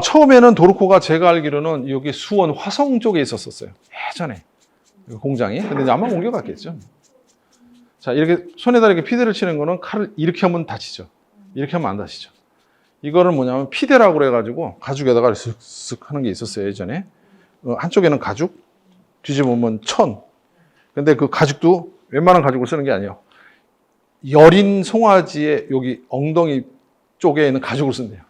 Speaker 1: 처음에는 도르코가 제가 알기로는 여기 수원 화성 쪽에 있었어요. 예전에 공장이. 근데 이제 아마 옮겨갔겠죠. 자, 이렇게 손에다 이렇게 피대를 치는 거는 칼을 이렇게 하면 다치죠. 이렇게 하면 안 다치죠. 이거는 뭐냐면 피대라고 그래가지고 가죽에다가 쓱쓱 하는 게 있었어요, 예전에. 한쪽에는 가죽, 뒤집으면 천. 근데 그 가죽도 웬만한 가죽을 쓰는 게 아니에요. 여린 송아지의 여기 엉덩이 쪽에 있는 가죽을 쓴대요.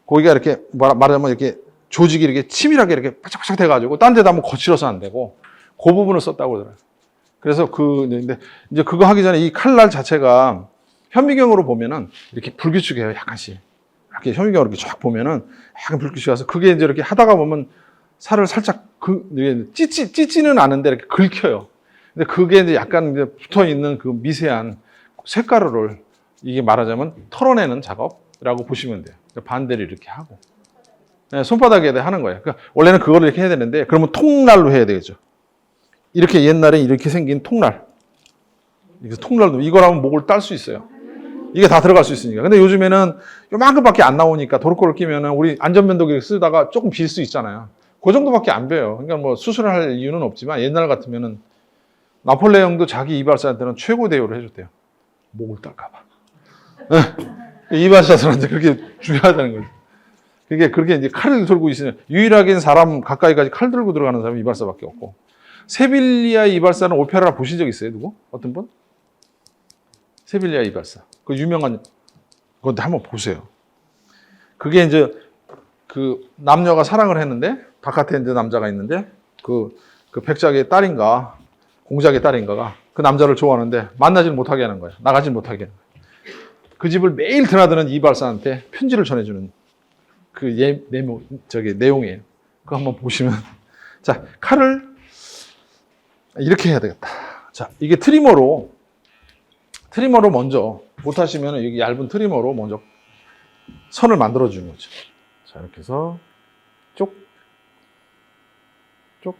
Speaker 1: 거기가 이렇게 말하자면 이렇게 조직이 이렇게 치밀하게 이렇게 바짝바짝 돼가지고 딴 데다 한번 거칠어서 안 되고 그 부분을 썼다고 그러더라고요. 그래서 근데 이제 그거 하기 전에 이 칼날 자체가 현미경으로 보면은 이렇게 불규칙해요, 약간씩. 이렇게 현미경으로 이렇게 쫙 보면은 약간 불규칙해서 그게 이제 이렇게 하다가 보면 살을 살짝 찢지는 않은데 이렇게 긁혀요. 근데 그게 이제 약간 이제 붙어 있는 그 미세한 색가루를 이게 말하자면 털어내는 작업이라고 보시면 돼요. 반대를 이렇게 하고. 네, 손바닥에 하는 거예요. 그러니까 원래는 그거를 이렇게 해야 되는데 그러면 통날로 해야 되겠죠. 이렇게 옛날에 이렇게 생긴 통날. 이렇게 통날도 이거라면 목을 딸 수 있어요. 이게 다 들어갈 수 있으니까. 근데 요즘에는 요만큼밖에 안 나오니까 도르코를 끼면은 우리 안전변도기 쓰다가 조금 빌 수 있잖아요. 그 정도밖에 안 벼요. 그러니까 뭐 수술을 할 이유는 없지만 옛날 같으면은 나폴레옹도 자기 이발사한테는 최고 대우를 해줬대요. 목을 딸까봐. 이발사들한테 그렇게 중요하다는 거죠. 그게 그렇게 이제 칼을 들고 있으면 유일하게 사람 가까이까지 칼 들고 들어가는 사람이 이발사밖에 없고. 세빌리아 이발사는 오페라 보신 적 있어요? 누구? 어떤 분? 세빌리아 이발사. 그 유명한 그것도 한번 보세요. 그게 이제 그 남녀가 사랑을 했는데 바깥에 이제 남자가 있는데 그 백작의 딸인가 공작의 딸인가가 그 남자를 좋아하는데 만나질 못하게 하는 거예요. 나가질 못하게 하는 거예요. 그 집을 매일 드나드는 이발사한테 편지를 전해주는 그 내용이에요. 그거 한번 보시면 자 칼을 이렇게 해야 되겠다. 자 이게 트리머로 먼저 못하시면 여기 얇은 트리머로 먼저 선을 만들어 주는 거죠. 자 이렇게 해서 쭉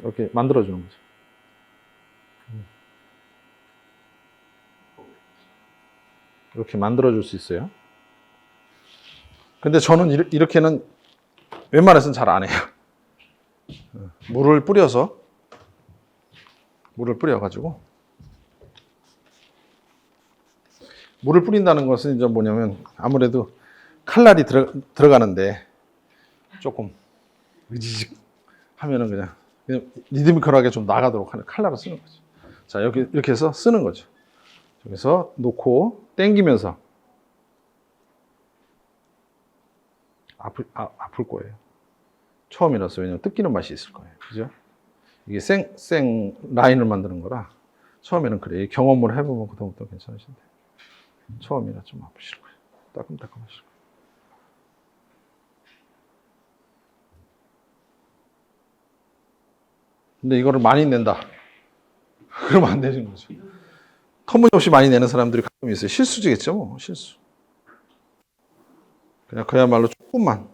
Speaker 1: 이렇게 만들어 주는 거죠. 이렇게 만들어 줄 수 있어요. 근데 저는 이렇게는 웬만해서는 잘 안 해요. 물을 뿌려가지고 물을 뿌린다는 것은 이제 뭐냐면 아무래도 칼날이 들어가는데 조금 의지직 하면은 그냥 리드미컬하게 좀 나가도록 하는 칼날을 쓰는 거죠. 자, 이렇게 해서 쓰는 거죠. 여기서 놓고 당기면서 아플 거예요. 처음이라서 왜냐면 뜯기는 맛이 있을 거예요. 그죠? 이게 생 라인을 만드는 거라 처음에는 그래. 경험을 해보면 그다음부터 괜찮으신데 처음이라 좀 아프실 거예요. 따끔따끔하실 거예요. 근데 이거를 많이 낸다. 그러면 안 되는 거죠. 터무니없이 많이 내는 사람들이 가끔 있어요. 실수지겠죠, 뭐. 실수. 그냥 그야말로 조금만.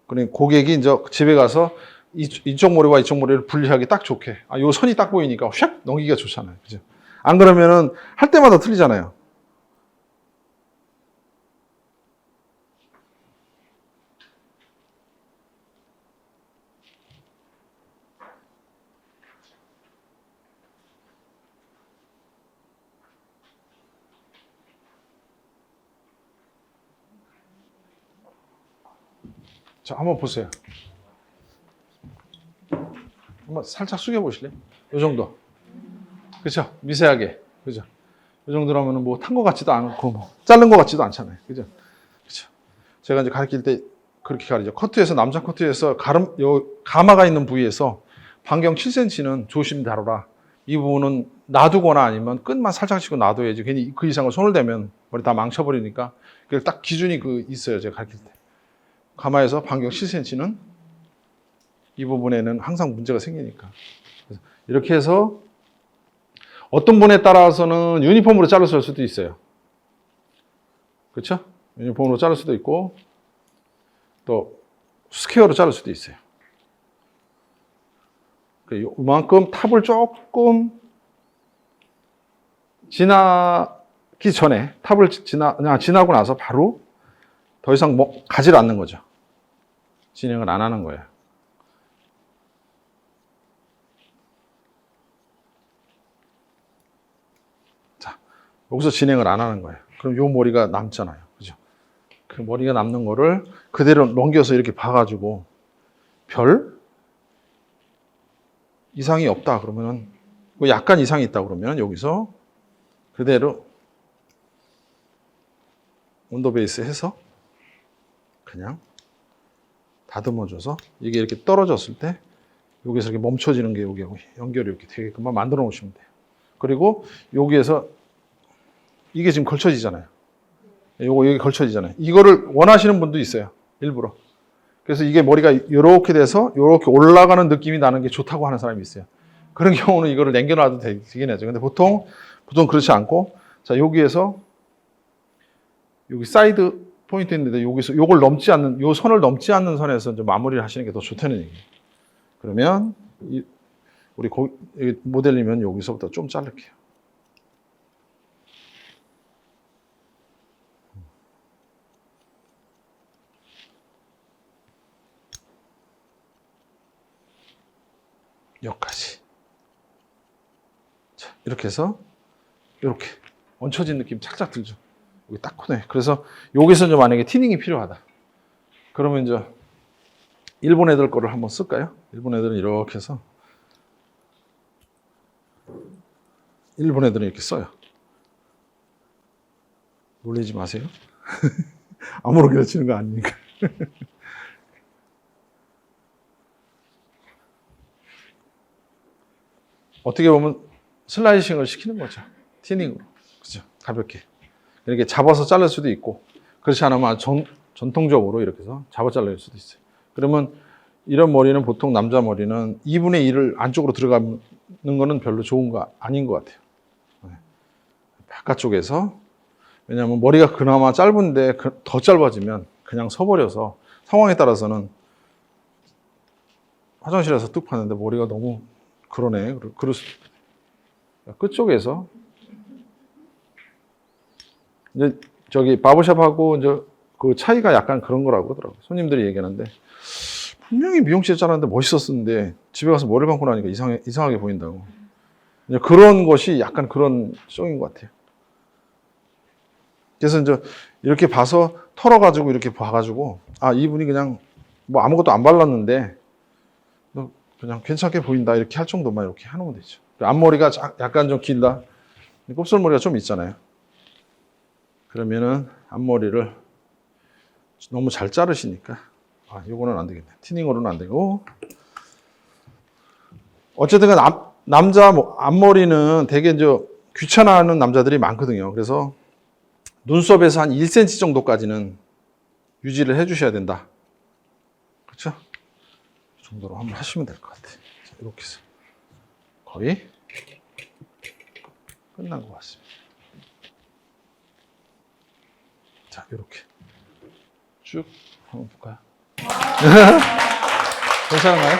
Speaker 1: 그러니까 고객이 이제 집에 가서 이쪽 머리와 이쪽 머리를 분리하기 딱 좋게. 요 선이 딱 보이니까 샥 넘기기가 좋잖아요. 그죠? 안 그러면은 할 때마다 틀리잖아요. 자, 한번 보세요. 한번 살짝 숙여 보실래요? 이 정도. 그렇죠? 미세하게. 그죠? 이 정도라면은 뭐 탄 것 같지도 않고 뭐 자른 것 같지도 않잖아요. 그죠? 그렇죠? 제가 이제 가르칠 때 그렇게 가르쳐. 커트에서 남자 커트에서 가마가 있는 부위에서 반경 7cm는 조심 다뤄라. 이 부분은 놔두거나 아니면 끝만 살짝 치고 놔둬야지. 괜히 그 이상을 손을 대면 머리 다 망쳐버리니까. 그래서 딱 기준이 있어요. 제가 가르칠 때. 가마에서 반경 7cm는 이 부분에는 항상 문제가 생기니까. 그래서 이렇게 해서 어떤 분에 따라서는 유니폼으로 자를 수도 있어요. 그렇죠? 유니폼으로 자를 수도 있고 또 스퀘어로 자를 수도 있어요. 이만큼 탑을 조금 지나기 전에 탑을 지나고 나서 바로 더 이상 가지를 않는 거죠. 진행을 안 하는 거예요. 자, 여기서 진행을 안 하는 거예요. 그럼 요 머리가 남잖아요. 그죠? 그 머리가 남는 거를 그대로 넘겨서 이렇게 봐가지고 별 이상이 없다 그러면은 약간 이상이 있다 그러면 여기서 그대로 온도 베이스 해서 그냥 다듬어줘서 이게 이렇게 떨어졌을 때 여기서 이렇게 멈춰지는 게 여기하고 연결이 이렇게 되게끔만 만들어 놓으시면 돼요. 그리고 여기에서 이게 지금 걸쳐지잖아요. 요거 여기 걸쳐지잖아요. 이거를 원하시는 분도 있어요. 일부러. 그래서 이게 머리가 이렇게 돼서 이렇게 올라가는 느낌이 나는 게 좋다고 하는 사람이 있어요. 그런 경우는 이거를 남겨놔도 되긴 하죠. 근데 보통 그렇지 않고 자 여기에서 여기 사이드 포인트 있는데 여기서 요걸 넘지 않는 요 선을 넘지 않는 선에서 이제 마무리를 하시는 게 더 좋다는 얘기예요. 그러면 여기 모델이면 여기서부터 좀 자를게요. 여기까지. 자, 이렇게 해서 이렇게 얹혀진 느낌 착착 들죠. 여기 딱 코네. 그래서 여기서 이제 만약에 티닝이 필요하다. 그러면 이제 일본 애들 거를 한번 쓸까요? 일본 애들은 이렇게 해서 일본 애들은 이렇게 써요. 놀라지 마세요. 아무렇게나 치는 거 아니니까. 어떻게 보면 슬라이싱을 시키는 거죠. 티닝으로. 그죠? 가볍게. 이렇게 잡아서 자를 수도 있고, 그렇지 않으면 전통적으로 이렇게 해서 잡아 자를 수도 있어요. 그러면 이런 머리는 보통 남자 머리는 2분의 1을 안쪽으로 들어가는 거는 별로 좋은 거 아닌 것 같아요. 바깥쪽에서. 왜냐하면 머리가 그나마 짧은데 더 짧아지면 그냥 서버려서 상황에 따라서는 화장실에서 뚝 파는데 머리가 너무 그러네. 그럴 수 끝쪽에서 이제 저기 바버샵하고 이제 그 차이가 약간 그런 거라고 하더라고요. 손님들이 얘기하는데 분명히 미용실에 자랐는데 멋있었는데 집에 가서 머리를 감고 나니까 이상하게 보인다고. 이제 그런 것이 약간 그런 쪽인 것 같아요. 그래서 이제 이렇게 봐서 털어가지고 이렇게 봐가지고 아 이분이 그냥 뭐 아무것도 안 발랐는데 그냥 괜찮게 보인다 이렇게 할 정도만 이렇게 해놓으면 되죠. 앞머리가 약간 좀 길다. 곱슬머리가 좀 있잖아요. 그러면은 앞머리를 너무 잘 자르시니까 아 요거는 안 되겠네. 티닝으로는 안 되고 어쨌든 남자 앞머리는 되게 이제 귀찮아하는 남자들이 많거든요. 그래서 눈썹에서 한 1cm 정도까지는 유지를 해주셔야 된다. 그렇죠? 이 정도로 한번 하시면 될 것 같아요. 자, 이렇게 해서 거의 끝난 것 같습니다. 자, 이렇게 쭉 한번 볼까요? 괜찮은가요?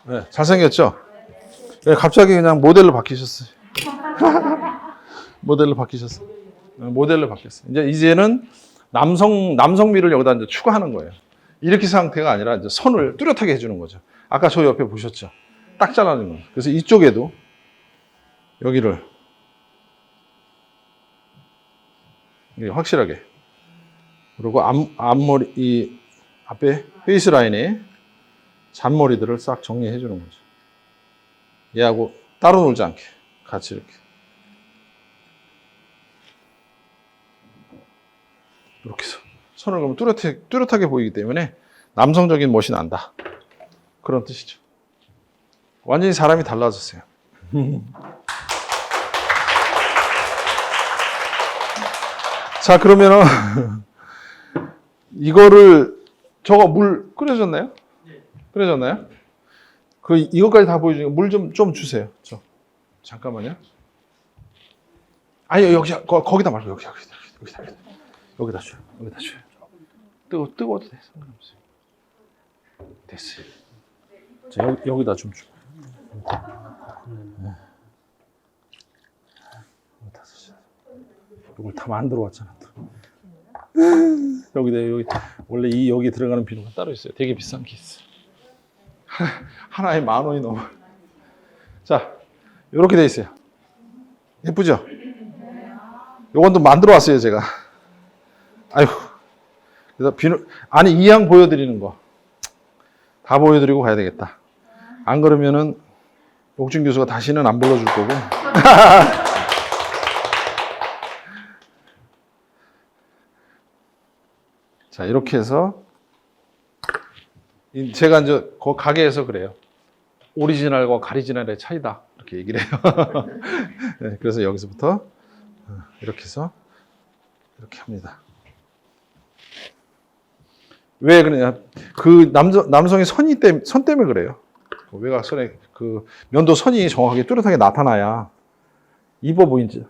Speaker 1: 네, 잘생겼죠? 네, 갑자기 그냥 모델로 바뀌셨어요. 모델로 바뀌셨어요. 모델로 바뀌었어요. 이제는 남성미를 여기다 이제 추가하는 거예요. 이렇게 상태가 아니라 이제 선을 뚜렷하게 해주는 거죠. 아까 저 옆에 보셨죠? 딱 잘라주는 거예요. 그래서 이쪽에도 여기를 확실하게 그리고 앞머리 이 앞에 페이스 라인에 잔머리들을 싹 정리해 주는 거죠. 얘하고 따로 놀지 않게 같이 이렇게 해서 선을 그러면 뚜렷하게 보이기 때문에 남성적인 멋이 난다. 그런 뜻이죠. 완전히 사람이 달라졌어요. 자, 그러면은 이거를 저거 물 끓여졌나요? 끓여졌나요? 이것까지 다 보여주니까 물 좀 주세요. 잠깐만요. 아니 여기 거기다 말고 여기다 줘요. 여기다 줘요. 뜨거워도 돼. 상관없어요. 됐어요. 자, 여기다 좀 줘. 이걸 다 만들어 왔잖아. 여기 원래 여기 들어가는 비누가 따로 있어요. 되게 비싼 게 있어. 하나에 10,000원이 넘어. 자, 이렇게 돼 있어요. 예쁘죠? 요건 또 만들어 왔어요, 제가. 아이고. 그래서 비누 아니 이양 보여드리는 거 다 보여드리고 가야 되겠다. 안 그러면은 옥준 교수가 다시는 안 불러줄 거고. 자, 이렇게 해서 제가 이제 그 가게에서 그래요. 오리지널과 가리지널의 차이다. 이렇게 얘기를 해요. 네, 그래서 여기서부터 이렇게 해서 이렇게 합니다. 왜 그러냐? 그 남성의 선 때문에 그래요. 그 외곽선에 그 면도 선이 정확하게 뚜렷하게 나타나야 이뻐 보이지.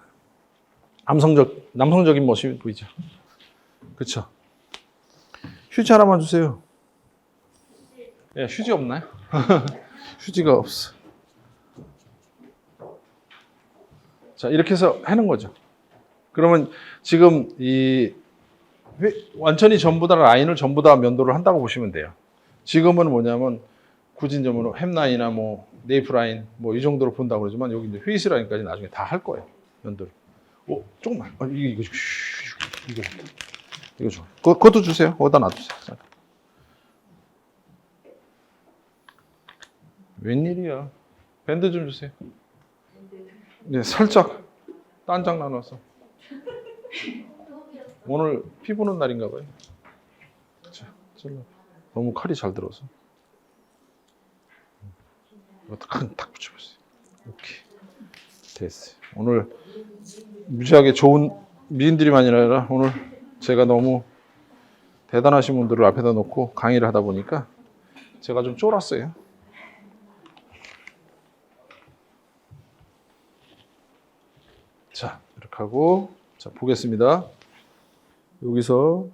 Speaker 1: 남성적인 모습이 보이죠. 그렇죠? 휴지 하나만 주세요. 예, 휴지 없나요? 휴지가 없어. 자, 이렇게 해서 해는 거죠. 그러면 지금 완전히 전부 다 라인을 전부 다 면도를 한다고 보시면 돼요. 지금은 뭐냐면 구진점으로 햄라인이나 뭐 네이프 라인 뭐 이 정도로 본다고 그러지만 여기 이제 페이스 라인까지 나중에 다 할 거예요. 면도를. 오, 조금만. 이거 줘. 그것도 주세요. 거기다 놔두세요. 웬일이야. 밴드 좀 주세요. 네, 살짝 딴장 나눠서. 오늘 피 부는 날인가 봐요. 자, 잘라. 너무 칼이 잘 들어서. 이거 탁 붙여보세요. 오케이. 됐어요. 오늘 무지하게 좋은 미인들이 많이 아니라 오늘 제가 너무 대단하신 분들을 앞에다 놓고 강의를 하다 보니까 제가 좀 쫄았어요. 자, 이렇게 하고, 자, 보겠습니다. 여기서,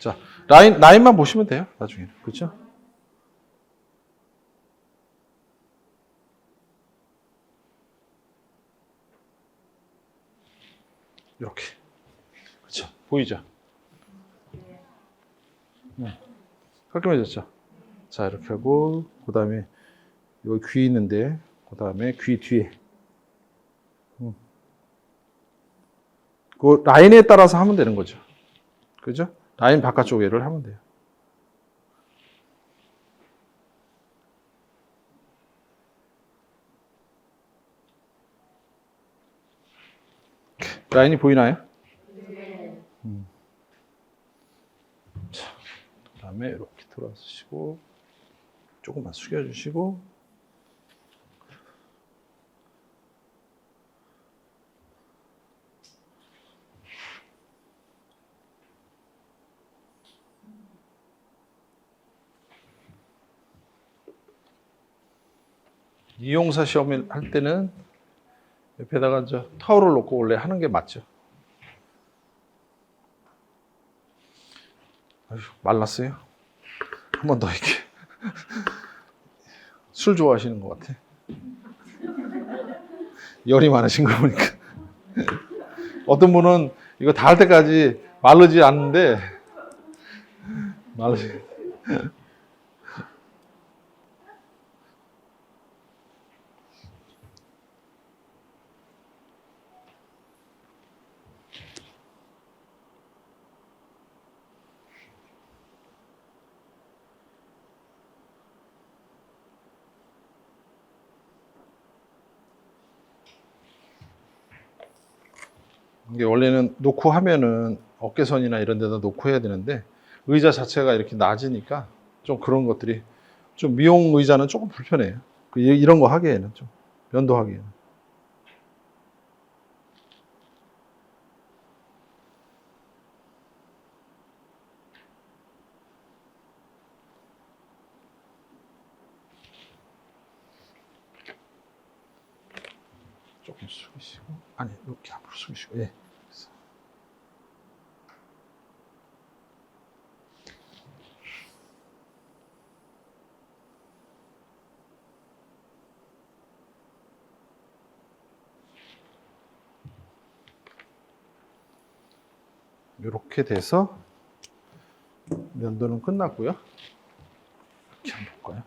Speaker 1: 자, 라인만 보시면 돼요. 나중에는. 그렇죠? 이렇게. 그렇죠? 보이죠? 네. 깔끔해졌죠? 자, 이렇게 하고, 그 다음에 여기 귀 있는데, 그 다음에 귀 뒤에. 그 라인에 따라서 하면 되는 거죠. 그죠? 라인 바깥쪽에를 하면 돼요. 라인이 보이나요? 네. 자, 그 다음에 이렇게 들어주시고, 조금만 숙여주시고, 이용사 시험을 할 때는 옆에다가 이제 타올을 놓고 원래 하는 게 맞죠. 아휴, 말랐어요. 한 번 더 이렇게. 술 좋아하시는 것 같아. 열이 많으신 거 보니까. 어떤 분은 이거 다 할 때까지 마르지 않는데, 마르지. 이게 원래는 놓고 하면은 어깨선이나 이런 데다 놓고 해야 되는데 의자 자체가 이렇게 낮으니까 좀 그런 것들이 좀 미용 의자는 조금 불편해요. 이런 거 하기에는 좀 면도하기에는. 조금 숙이시고, 아니 이렇게 앞으로 숙이시고, 예. 이렇게 돼서 면도는 끝났고요. 이렇게 한번 볼까요?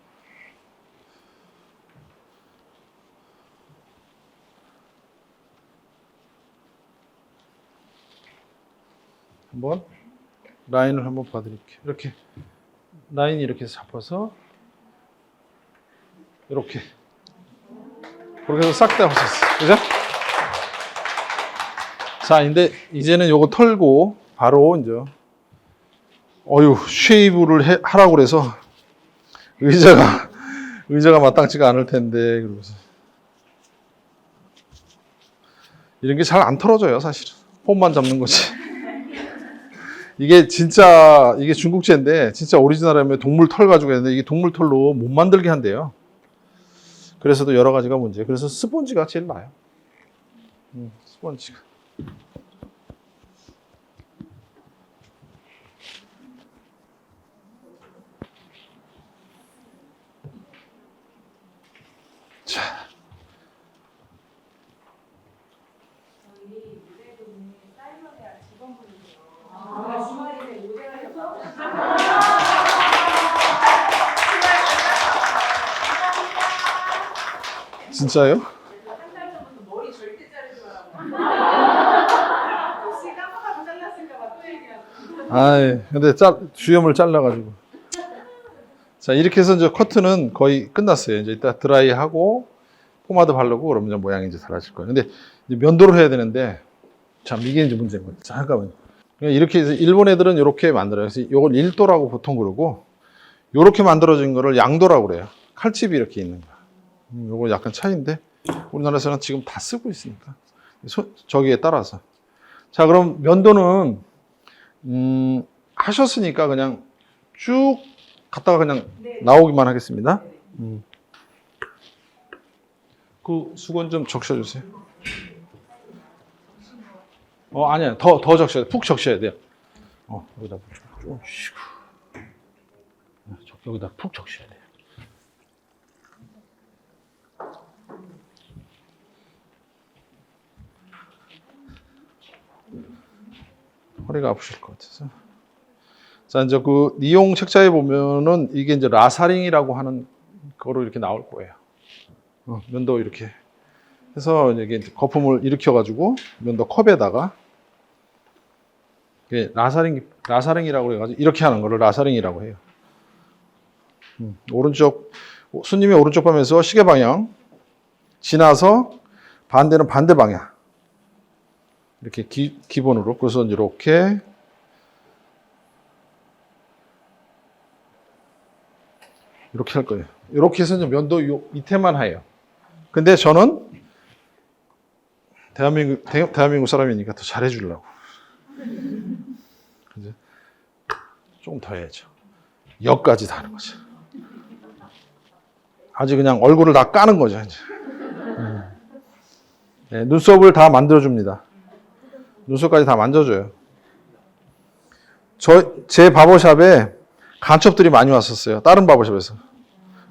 Speaker 1: 한번 라인을 한번 봐드릴게요. 이렇게 라인이 이렇게 잡아서 이렇게 그렇게 해서 싹 다 하셨어요. 그죠? 자, 근데 이제는 요거 털고 바로 이제 쉐이브를 하라고 그래서 의자가 마땅치가 않을 텐데 그러면서 이런 게 잘 안 털어져요, 사실은. 폼만 잡는 거지. 이게 중국제인데 진짜 오리지널하면 동물 털 가지고 했는데 이게 동물 털로 못 만들게 한대요. 그래서도 여러 가지가 문제예요. 그래서 스펀지가 제일 나아요. 스펀지가.
Speaker 3: 저희 모델분이 사이먼대학 직원분이세요. 주말에 모델하려고.
Speaker 1: 진짜요?
Speaker 3: 한 달 전부터 머리 절대 자르지 말라고. 혹시 깜빡하고 잘랐을까봐 또 얘기하고.
Speaker 1: 아이, 근데 주염을 잘라가지고. 자, 이렇게 해서 이제 커트는 거의 끝났어요. 이제 이따 드라이 하고, 포마드 바르고, 그러면 이제 모양이 이제 달라질 거예요. 근데 이제 면도를 해야 되는데, 참, 이게 이제 문제인 거예요. 잠깐만요. 이렇게 해서 일본 애들은 이렇게 만들어요. 그래서 이걸 1도라고 보통 그러고, 이렇게 만들어진 거를 양도라고 그래요. 칼집이 이렇게 있는 거. 요거 약간 차이인데, 우리나라에서는 지금 다 쓰고 있으니까. 저기에 따라서. 자, 그럼 면도는, 하셨으니까 그냥 쭉 갔다가 그냥 나오기만 하겠습니다. 그 수건 좀 적셔주세요. 아니야. 더 적셔야 돼. 푹 적셔야 돼요. 여기다 좀 쉬고. 여기다 푹 적셔야 돼요. 허리가 아프실 것 같아서. 자, 이제 그 니용 책자에 보면은 이게 이제 라사링이라고 하는 거로 이렇게 나올 거예요. 면도 이렇게 해서 이게 거품을 일으켜가지고 면도 컵에다가 이게 라사링이라고 해가지고 이렇게 하는 거를 라사링이라고 해요. 손님의 오른쪽 방면에서 시계 방향 지나서 반대는 반대 방향. 이렇게 기본으로. 그래서 이렇게 할 거예요. 이렇게 해서 면도 요 밑에만 해요. 근데 저는 대한민국 사람이니까 더 잘해주려고. 조금 더 해야죠. 여기까지 다 하는 거죠. 아주 그냥 얼굴을 다 까는 거죠. 이제. 네, 눈썹을 다 만들어줍니다. 눈썹까지 다 만져줘요. 제 바버샵에 간첩들이 많이 왔었어요. 다른 바버샵에서.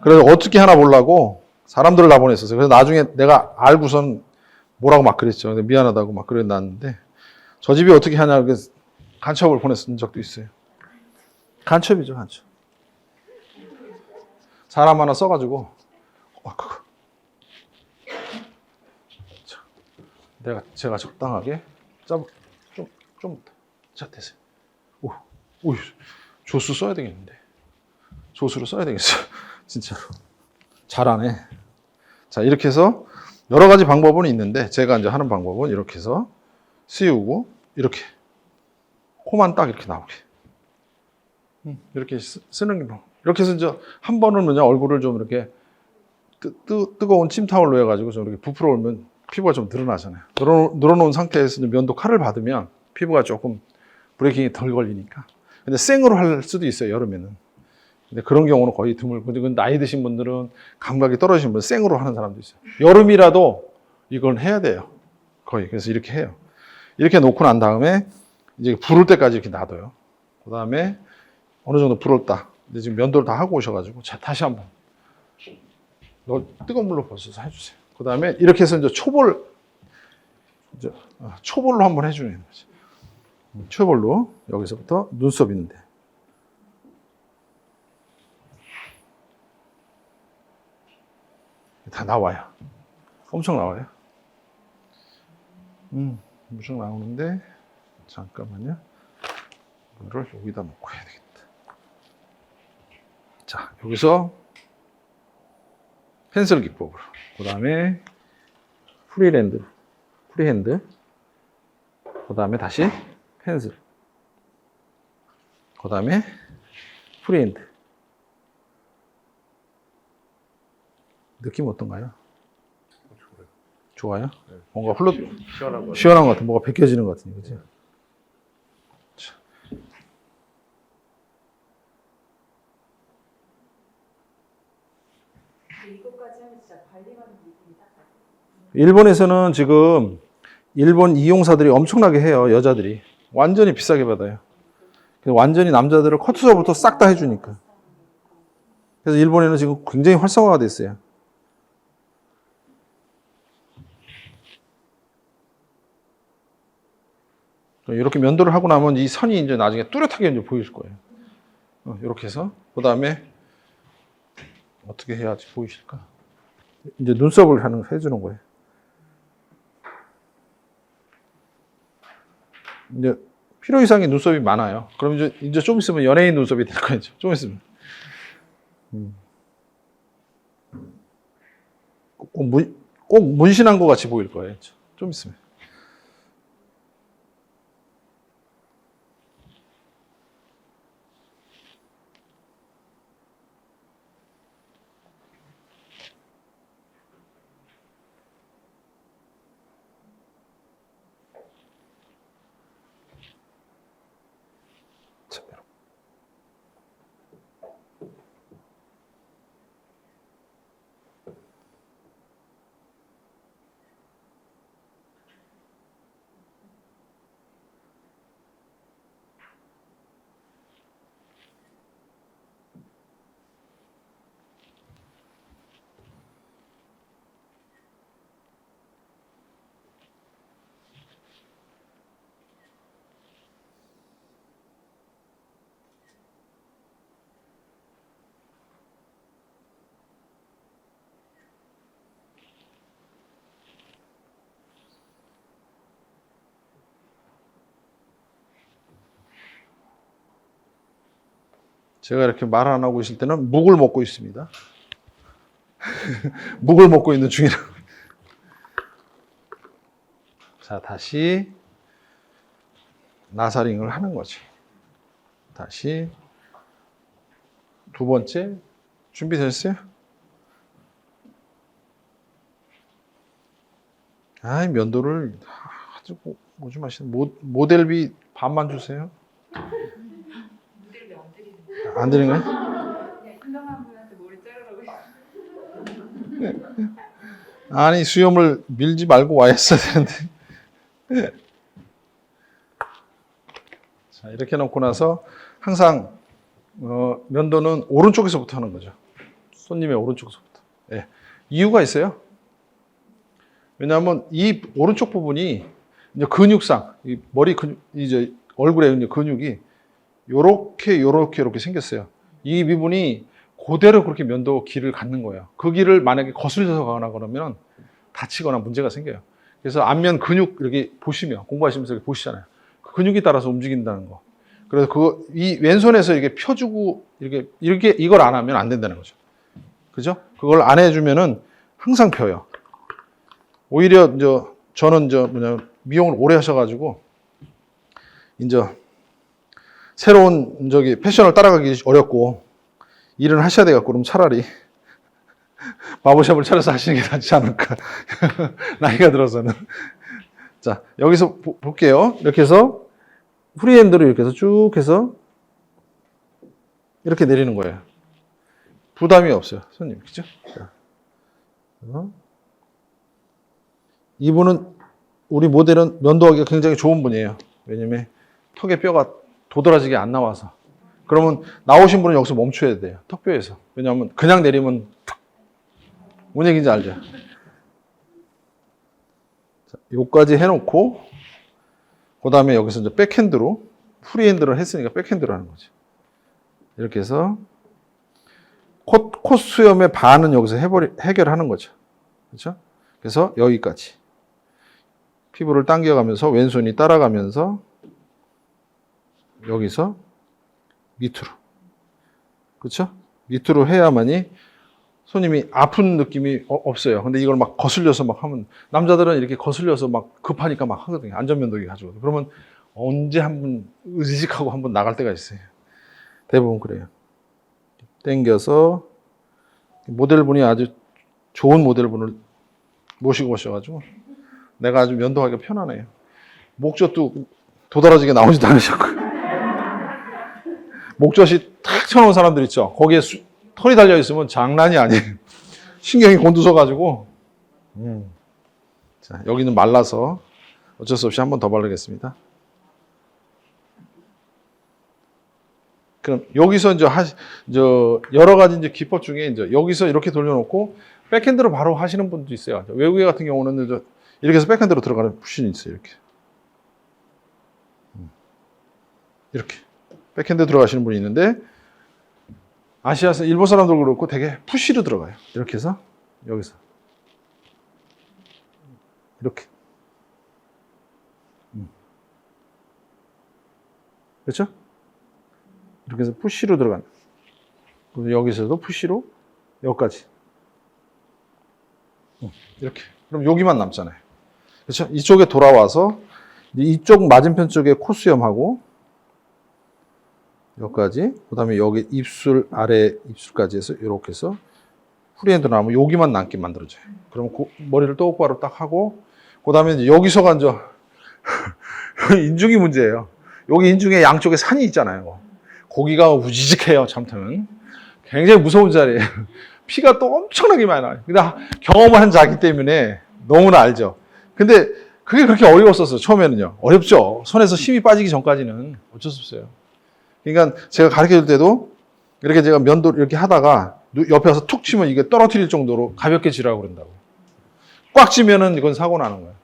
Speaker 1: 그래서 어떻게 하나 보려고 사람들을 다 보냈었어요. 그래서 나중에 내가 알고선 뭐라고 막 그랬죠. 미안하다고 막 그랬는데 저 집이 어떻게 하냐 그래서 간첩을 보냈던 적도 있어요. 간첩이죠, 간첩. 사람 하나 써가지고 제가 적당하게 자, 됐어요. 오, 조수 써야 되겠는데. 조수로 써야 되겠어요. 진짜로. 잘하네. 자, 이렇게 해서 여러 가지 방법은 있는데, 제가 이제 하는 방법은 이렇게 해서 씌우고, 이렇게. 코만 딱 이렇게 나오게. 이렇게 쓰는 게 뭐. 이렇게 해서 이제 한 번은 그냥 얼굴을 좀 이렇게 뜨거운 찜타올로 해가지고 좀 이렇게 부풀어 오면 피부가 좀 늘어나잖아요. 늘어놓은 상태에서 면도 칼을 받으면 피부가 조금 브레이킹이 덜 걸리니까. 근데 생으로 할 수도 있어요, 여름에는. 근데 그런 경우는 거의 드물고, 나이 드신 분들은 감각이 떨어지신 분은 생으로 하는 사람도 있어요. 여름이라도 이건 해야 돼요. 거의. 그래서 이렇게 해요. 이렇게 놓고 난 다음에 이제 부를 때까지 이렇게 놔둬요. 그 다음에 어느 정도 불었다. 근데 지금 면도를 다 하고 오셔가지고, 자, 다시 한번. 뜨거운 물로 벌써서 해주세요. 그 다음에 이렇게 해서 이제 초볼로 한번 해주는 거죠. 초볼로 여기서부터 눈썹 있는데 다 나와요. 엄청 나와요. 엄청 나오는데 잠깐만요. 이거를 여기다 놓고 해야 되겠다. 자, 여기서 펜슬 기법으로, 그 다음에 프리핸드, 그 다음에 다시 펜슬, 그 다음에 프리핸드. 느낌 어떤가요? 좋아요?
Speaker 2: 네.
Speaker 1: 뭔가
Speaker 2: 시원한
Speaker 1: 것 같아. 뭐가 벗겨지는 것 같은 거지.
Speaker 3: 이거까지 하면 진짜 관리받는 느낌이 딱 나요.
Speaker 1: 일본에서는 지금 일본 이용사들이 엄청나게 해요. 여자들이 완전히 비싸게 받아요. 완전히 남자들을 커트서부터 싹 다 해주니까. 그래서 일본에는 지금 굉장히 활성화가 됐어요. 이렇게 면도를 하고 나면 이 선이 이제 나중에 뚜렷하게 이제 보일 거예요. 이렇게 해서 그 다음에 어떻게 해야지 보이실까? 이제 눈썹을 해주는 거예요. 이제 필요 이상의 눈썹이 많아요. 그럼 이제 좀 있으면 연예인 눈썹이 될 거예요. 좀 있으면. 꼭 문신한 것 같이 보일 거예요. 좀 있으면. 제가 이렇게 말 안 하고 있을 때는 묵을 먹고 있습니다. 묵을 먹고 있는 중이라고. 자, 다시 나사링을 하는 거죠. 다시 두 번째 준비됐어요? 아이, 면도를 아주 뭐좀 하시는 모델비 반만 주세요. 안 드리는 거예요?
Speaker 3: 그냥 현명한 분한테 머리 자르라고 했어요.
Speaker 1: 아니, 수염을 밀지 말고 와 했어야 되는데. 자, 이렇게 놓고 나서 항상 면도는 오른쪽에서부터 하는 거죠. 손님의 오른쪽에서부터. 예. 이유가 있어요. 왜냐하면 이 오른쪽 부분이 이제 근육상, 이 머리 근육, 이제 얼굴에 있는 근육이 요렇게 생겼어요. 이 부분이 그대로 그렇게 면도 길을 갖는 거예요. 그 길을 만약에 거슬려서 가거나 그러면 다치거나 문제가 생겨요. 그래서 안면 근육 이렇게 보시면, 공부하시면서 이렇게 보시잖아요. 그 근육에 따라서 움직인다는 거. 그래서 이 왼손에서 이렇게 펴주고 이렇게 이걸 안 하면 안 된다는 거죠. 그죠? 그걸 안 해주면은 항상 펴요. 오히려 저는 미용을 오래 하셔가지고 이제 새로운 패션을 따라가기 어렵고 일을 하셔야 돼갖고 그럼 차라리 바버샵을 차려서 하시는 게 낫지 않을까. 나이가 들어서는. 자, 여기서 볼게요. 이렇게 해서 프리핸드로 이렇게 해서 쭉 해서 이렇게 내리는 거예요. 부담이 없어요, 손님. 그죠? 자. 이분은, 우리 모델은 면도하기가 굉장히 좋은 분이에요. 왜냐면 턱에 뼈가 도드라지게 안 나와서. 그러면 나오신 분은 여기서 멈춰야 돼요. 턱뼈에서. 왜냐하면 그냥 내리면 뭔 얘기인지 알죠? 자, 요까지 해놓고 그 다음에 여기서 이제 백핸드로, 프리핸드를 했으니까 백핸드로 하는 거죠. 이렇게 해서 콧 수염의 반은 여기서 해결하는 거죠. 그렇죠? 그래서 여기까지 피부를 당겨가면서 왼손이 따라가면서 여기서 밑으로, 그렇죠? 밑으로 해야만이 손님이 아픈 느낌이 없어요. 근데 이걸 막 거슬려서 막 하면, 남자들은 이렇게 거슬려서 막 급하니까 막 하거든요. 안전면도기 가지고. 그러면 언제 한번 의식하고 한번 나갈 때가 있어요. 대부분 그래요. 당겨서 모델분이 아주 좋은 모델분을 모시고 오셔가지고 내가 아주 면도하기가 편하네요. 목젖도 도드라지게 나오지도 않으셨고. 목젖이 탁 쳐놓은 사람들 있죠. 거기에 털이 달려있으면 장난이 아니에요. 신경이 곤두서가지고. 자, 여기는 말라서 어쩔 수 없이 한 번 더 바르겠습니다. 그럼 여기서 이제 여러 가지 이제 기법 중에 이제 여기서 이렇게 돌려놓고 백핸드로 바로 하시는 분도 있어요. 외국에 같은 경우는 이렇게 해서 백핸드로 들어가는 푸신이 있어요. 이렇게. 이렇게 백핸드 들어가시는 분이 있는데 아시아에서 일본 사람들 그렇고 되게 푸시로 들어가요. 이렇게 해서 여기서 이렇게 그렇죠? 이렇게 해서 푸시로 들어가는 여기서도 푸시로 여기까지 이렇게 그럼 여기만 남잖아요. 그렇죠? 이쪽에 돌아와서 이쪽 맞은편 쪽에 코수염하고 여기까지 그 다음에 여기 입술 아래 입술까지 해서 이렇게 해서 프리핸드 나오면 여기만 남게 만들어져요. 그럼 머리를 똑바로 딱 하고 그 다음에 여기서가 이제 인중이 문제예요. 여기 인중에 양쪽에 산이 있잖아요. 고기가 우지직해요. 참으면 굉장히 무서운 자리예요. 피가 또 엄청나게 많이 나요. 근데 경험을 한 자기 때문에 너무나 알죠. 근데 그게 그렇게 어려웠었어요. 처음에는요. 어렵죠. 손에서 힘이 빠지기 전까지는 어쩔 수 없어요. 그러니까 제가 가르쳐 줄 때도 이렇게 제가 면도를 이렇게 하다가 옆에 와서 툭 치면 이게 떨어뜨릴 정도로 가볍게 쥐라고 그런다고. 꽉 쥐면은 이건 사고 나는 거예요.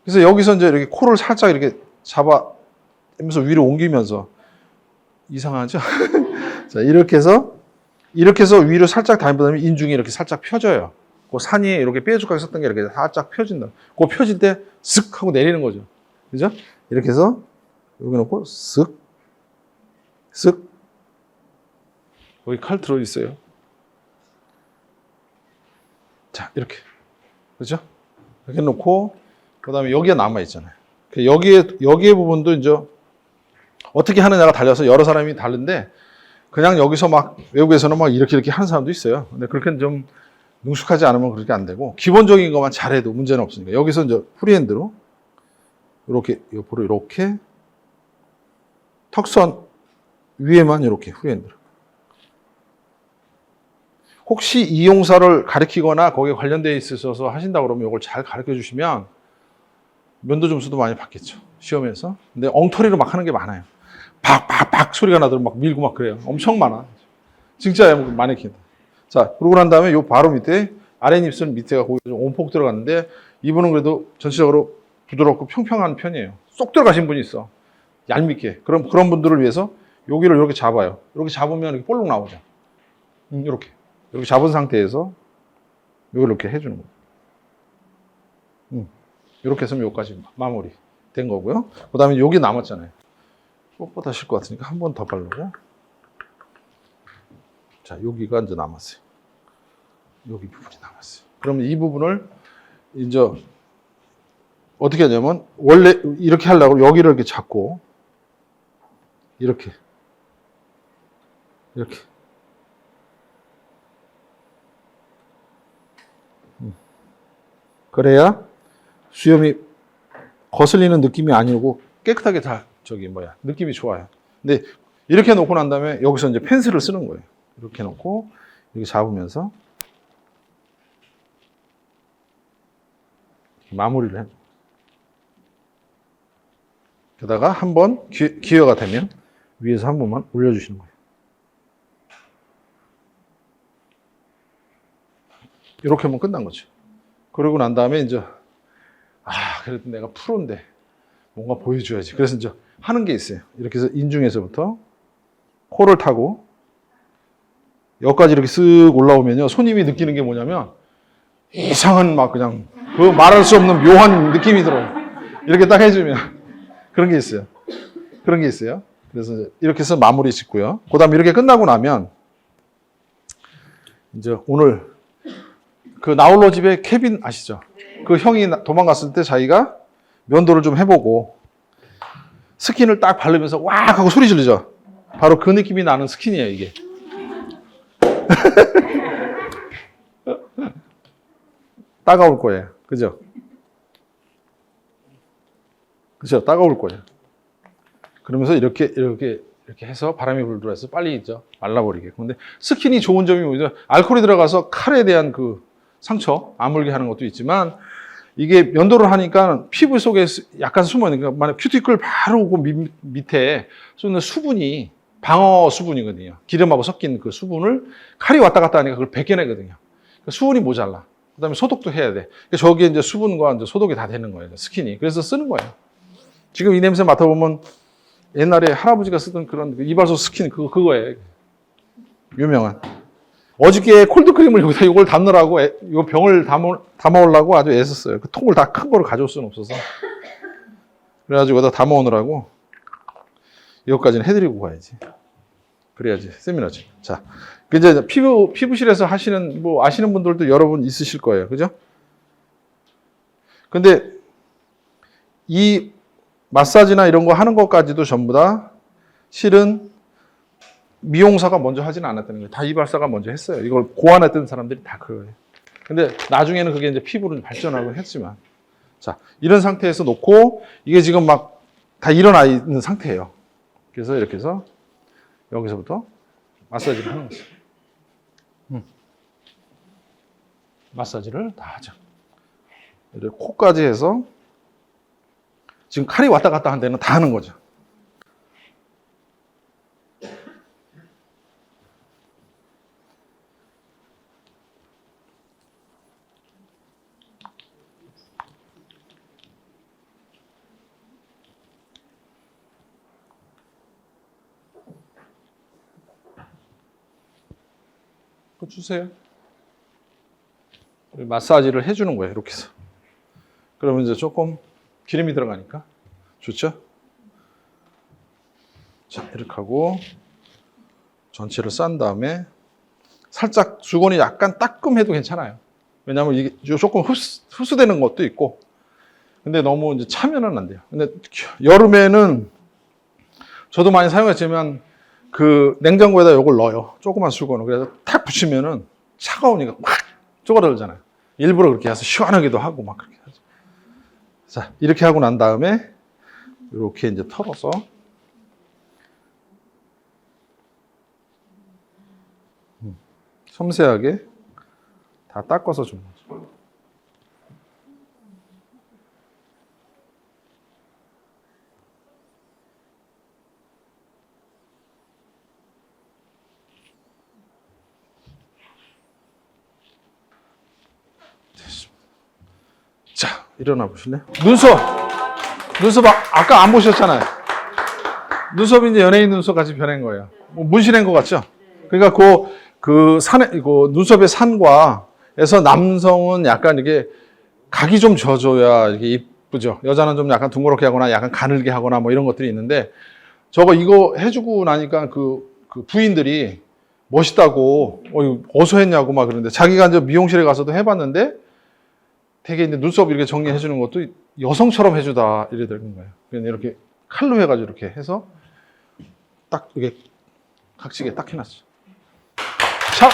Speaker 1: 그래서 여기서 이제 이렇게 코를 살짝 이렇게 잡아면서 위로 옮기면서 이상하죠? 자, 이렇게 해서 위로 살짝 다니면 인중이 이렇게 살짝 펴져요. 그 산이 이렇게 뾰족하게 섰던 게 이렇게 살짝 펴진다. 그 펴질 때 쓱 하고 내리는 거죠. 그죠? 이렇게 해서 여기 놓고 쓱 여기 칼 들어있어요. 자, 이렇게. 그죠? 이렇게 놓고, 그 다음에 여기에 남아있잖아요. 여기에 부분도 이제 어떻게 하느냐가 달려서 여러 사람이 다른데, 그냥 여기서 막, 외국에서는 막 이렇게 하는 사람도 있어요. 근데 그렇게 좀 능숙하지 않으면 그렇게 안 되고, 기본적인 것만 잘해도 문제는 없으니까. 여기서 이제 프리핸드로, 이렇게, 옆으로 이렇게, 턱선 위에만 이렇게 프리핸드로. 혹시 이용사를 가르치거나 거기에 관련되어 있으셔서 하신다 그러면 이걸 잘 가르쳐 주시면 면도 점수도 많이 받겠죠. 시험에서. 근데 엉터리로 막 하는 게 많아요. 박 소리가 나도록 막 밀고 막 그래요. 엄청 많아. 진짜예요. 마네킹. 자, 그러고 난 다음에 요 바로 밑에 아랫입술 밑에가 거기 좀 온폭 들어갔는데 이분은 그래도 전체적으로 부드럽고 평평한 편이에요. 쏙 들어가신 분이 있어. 얄밉게. 그런 분들을 위해서 여기를 이렇게 잡아요. 이렇게 잡으면 이렇게 볼록 나오죠. 이렇게. 이렇게 잡은 상태에서 이걸 이렇게 해주는 거예요. 이렇게 해서 여기까지 마무리 된 거고요. 그 다음에 여기 남았잖아요. 뻣뻣하실 것 같으니까 한 번 더 바르고. 자, 여기가 이제 남았어요. 여기 부분이 남았어요. 그러면 이 부분을 이제 어떻게 하냐면 원래 이렇게 하려고 여기를 이렇게 잡고 이렇게 그래야 수염이 거슬리는 느낌이 아니고 깨끗하게 다 느낌이 좋아요. 근데 이렇게 놓고 난 다음에 여기서 이제 펜슬을 쓰는 거예요. 이렇게 놓고 이렇게 잡으면서 마무리를 해요. 게다가 한번 기회가 되면 위에서 한 번만 올려주시는 거예요. 이렇게 하면 끝난 거죠. 그러고 난 다음에 이제 그래도 내가 프로인데 뭔가 보여줘야지. 그래서 이제 하는 게 있어요. 이렇게 해서 인중에서부터 코를 타고 여기까지 이렇게 쓱 올라오면요. 손님이 느끼는 게 뭐냐면 이상한 막 그냥 그 말할 수 없는 묘한 느낌이 들어요. 이렇게 딱 해주면 그런 게 있어요. 그래서 이렇게 해서 마무리 짓고요. 그 다음에 이렇게 끝나고 나면 이제 오늘 그 나홀로 집에 케빈 아시죠? 그 형이 도망갔을 때 자기가 면도를 좀 해보고 스킨을 딱 바르면서 왁 하고 소리 지르죠. 바로 그 느낌이 나는 스킨이에요, 이게. 따가울 거예요. 그죠? 따가울 거예요. 그러면서 이렇게 해서 바람이 불들어서 빨리 있죠. 말라버리게. 근데 스킨이 좋은 점이 뭐죠? 알코올이 들어가서 칼에 대한 그 상처, 아물게 하는 것도 있지만 이게 면도를 하니까 피부 속에 약간 숨어있는, 만약 큐티클 바로 오고 밑에 쏘는 수분이 방어 수분이거든요. 기름하고 섞인 그 수분을 칼이 왔다 갔다 하니까 그걸 벗겨내거든요. 그러니까 수분이 모자라. 그 다음에 소독도 해야 돼. 그러니까 저기에 이제 수분과 이제 소독이 다 되는 거예요. 스킨이. 그래서 쓰는 거예요. 지금 이 냄새 맡아보면 옛날에 할아버지가 쓰던 그런 이발소 스킨 그거예요. 유명한. 어저께 콜드크림을 여기다 이걸 담느라고 이 병을 담아오려고 아주 애썼어요. 그 통을 다 큰 거를 가져올 수는 없어서. 그래가지고 여기다 담아오느라고 이것까지는 해드리고 가야지. 그래야지 세미나지. 자, 이제 피부실에서 하시는 뭐 아시는 분들도 여러분 있으실 거예요, 그죠? 근데 이 마사지나 이런 거 하는 것까지도 전부 다 실은 미용사가 먼저 하지는 않았다는 거예요. 다 이발사가 먼저 했어요. 이걸 고안했던 사람들이 다 그거예요. 근데 나중에는 그게 이제 피부로 발전하고 했지만, 자, 이런 상태에서 놓고 이게 지금 막 다 일어나 있는 상태예요. 그래서 이렇게 해서 여기서부터 마사지를 하는 거죠. 마사지를 다 하죠. 이렇게 코까지 해서 지금 칼이 왔다 갔다 한 데는 다 하는 거죠. 그거 주세요. 마사지를 해주는 거예요. 이렇게 해서. 그러면 이제 조금 기름이 들어가니까 좋죠? 자, 이렇게 하고 전체를 싼 다음에 살짝 수건이 약간 따끔해도 괜찮아요. 왜냐하면 이게 조금 흡수되는 것도 있고, 근데 너무 이제 차면은 안 돼요. 근데 여름에는 저도 많이 사용했지만 그 냉장고에다 이걸 넣어요. 조그만 수건을. 그래서 탁 붙이면은 차가우니까 막 쪼그라들잖아요. 일부러 그렇게 해서 시원하기도 하고 막 그렇게 하죠. 자, 이렇게 하고 난 다음에 이렇게 이제 털어서 섬세하게 다 닦아서 주는 거죠. 자, 일어나 보실래요? 눈썹 아까 안 보셨잖아요. 눈썹이 이제 연예인 눈썹 같이 변한 거예요. 뭐 문신한 것 같죠? 그러니까 그 눈썹의 산과 해서 남성은 약간 이게 각이 좀 져줘야 이게 이쁘죠. 여자는 좀 약간 둥그렇게 하거나 약간 가늘게 하거나 뭐 이런 것들이 있는데, 이거 해주고 나니까 그 부인들이 멋있다고 어디서 했냐고 막 그러는데, 자기가 이제 미용실에 가서도 해봤는데 되게 이제 눈썹 이렇게 정리해 주는 것도 여성처럼 해주다 이러더라는 거예요. 그냥 이렇게 칼로 해가지고 이렇게 해서 딱 이게 각지게 딱 해놨어. 자.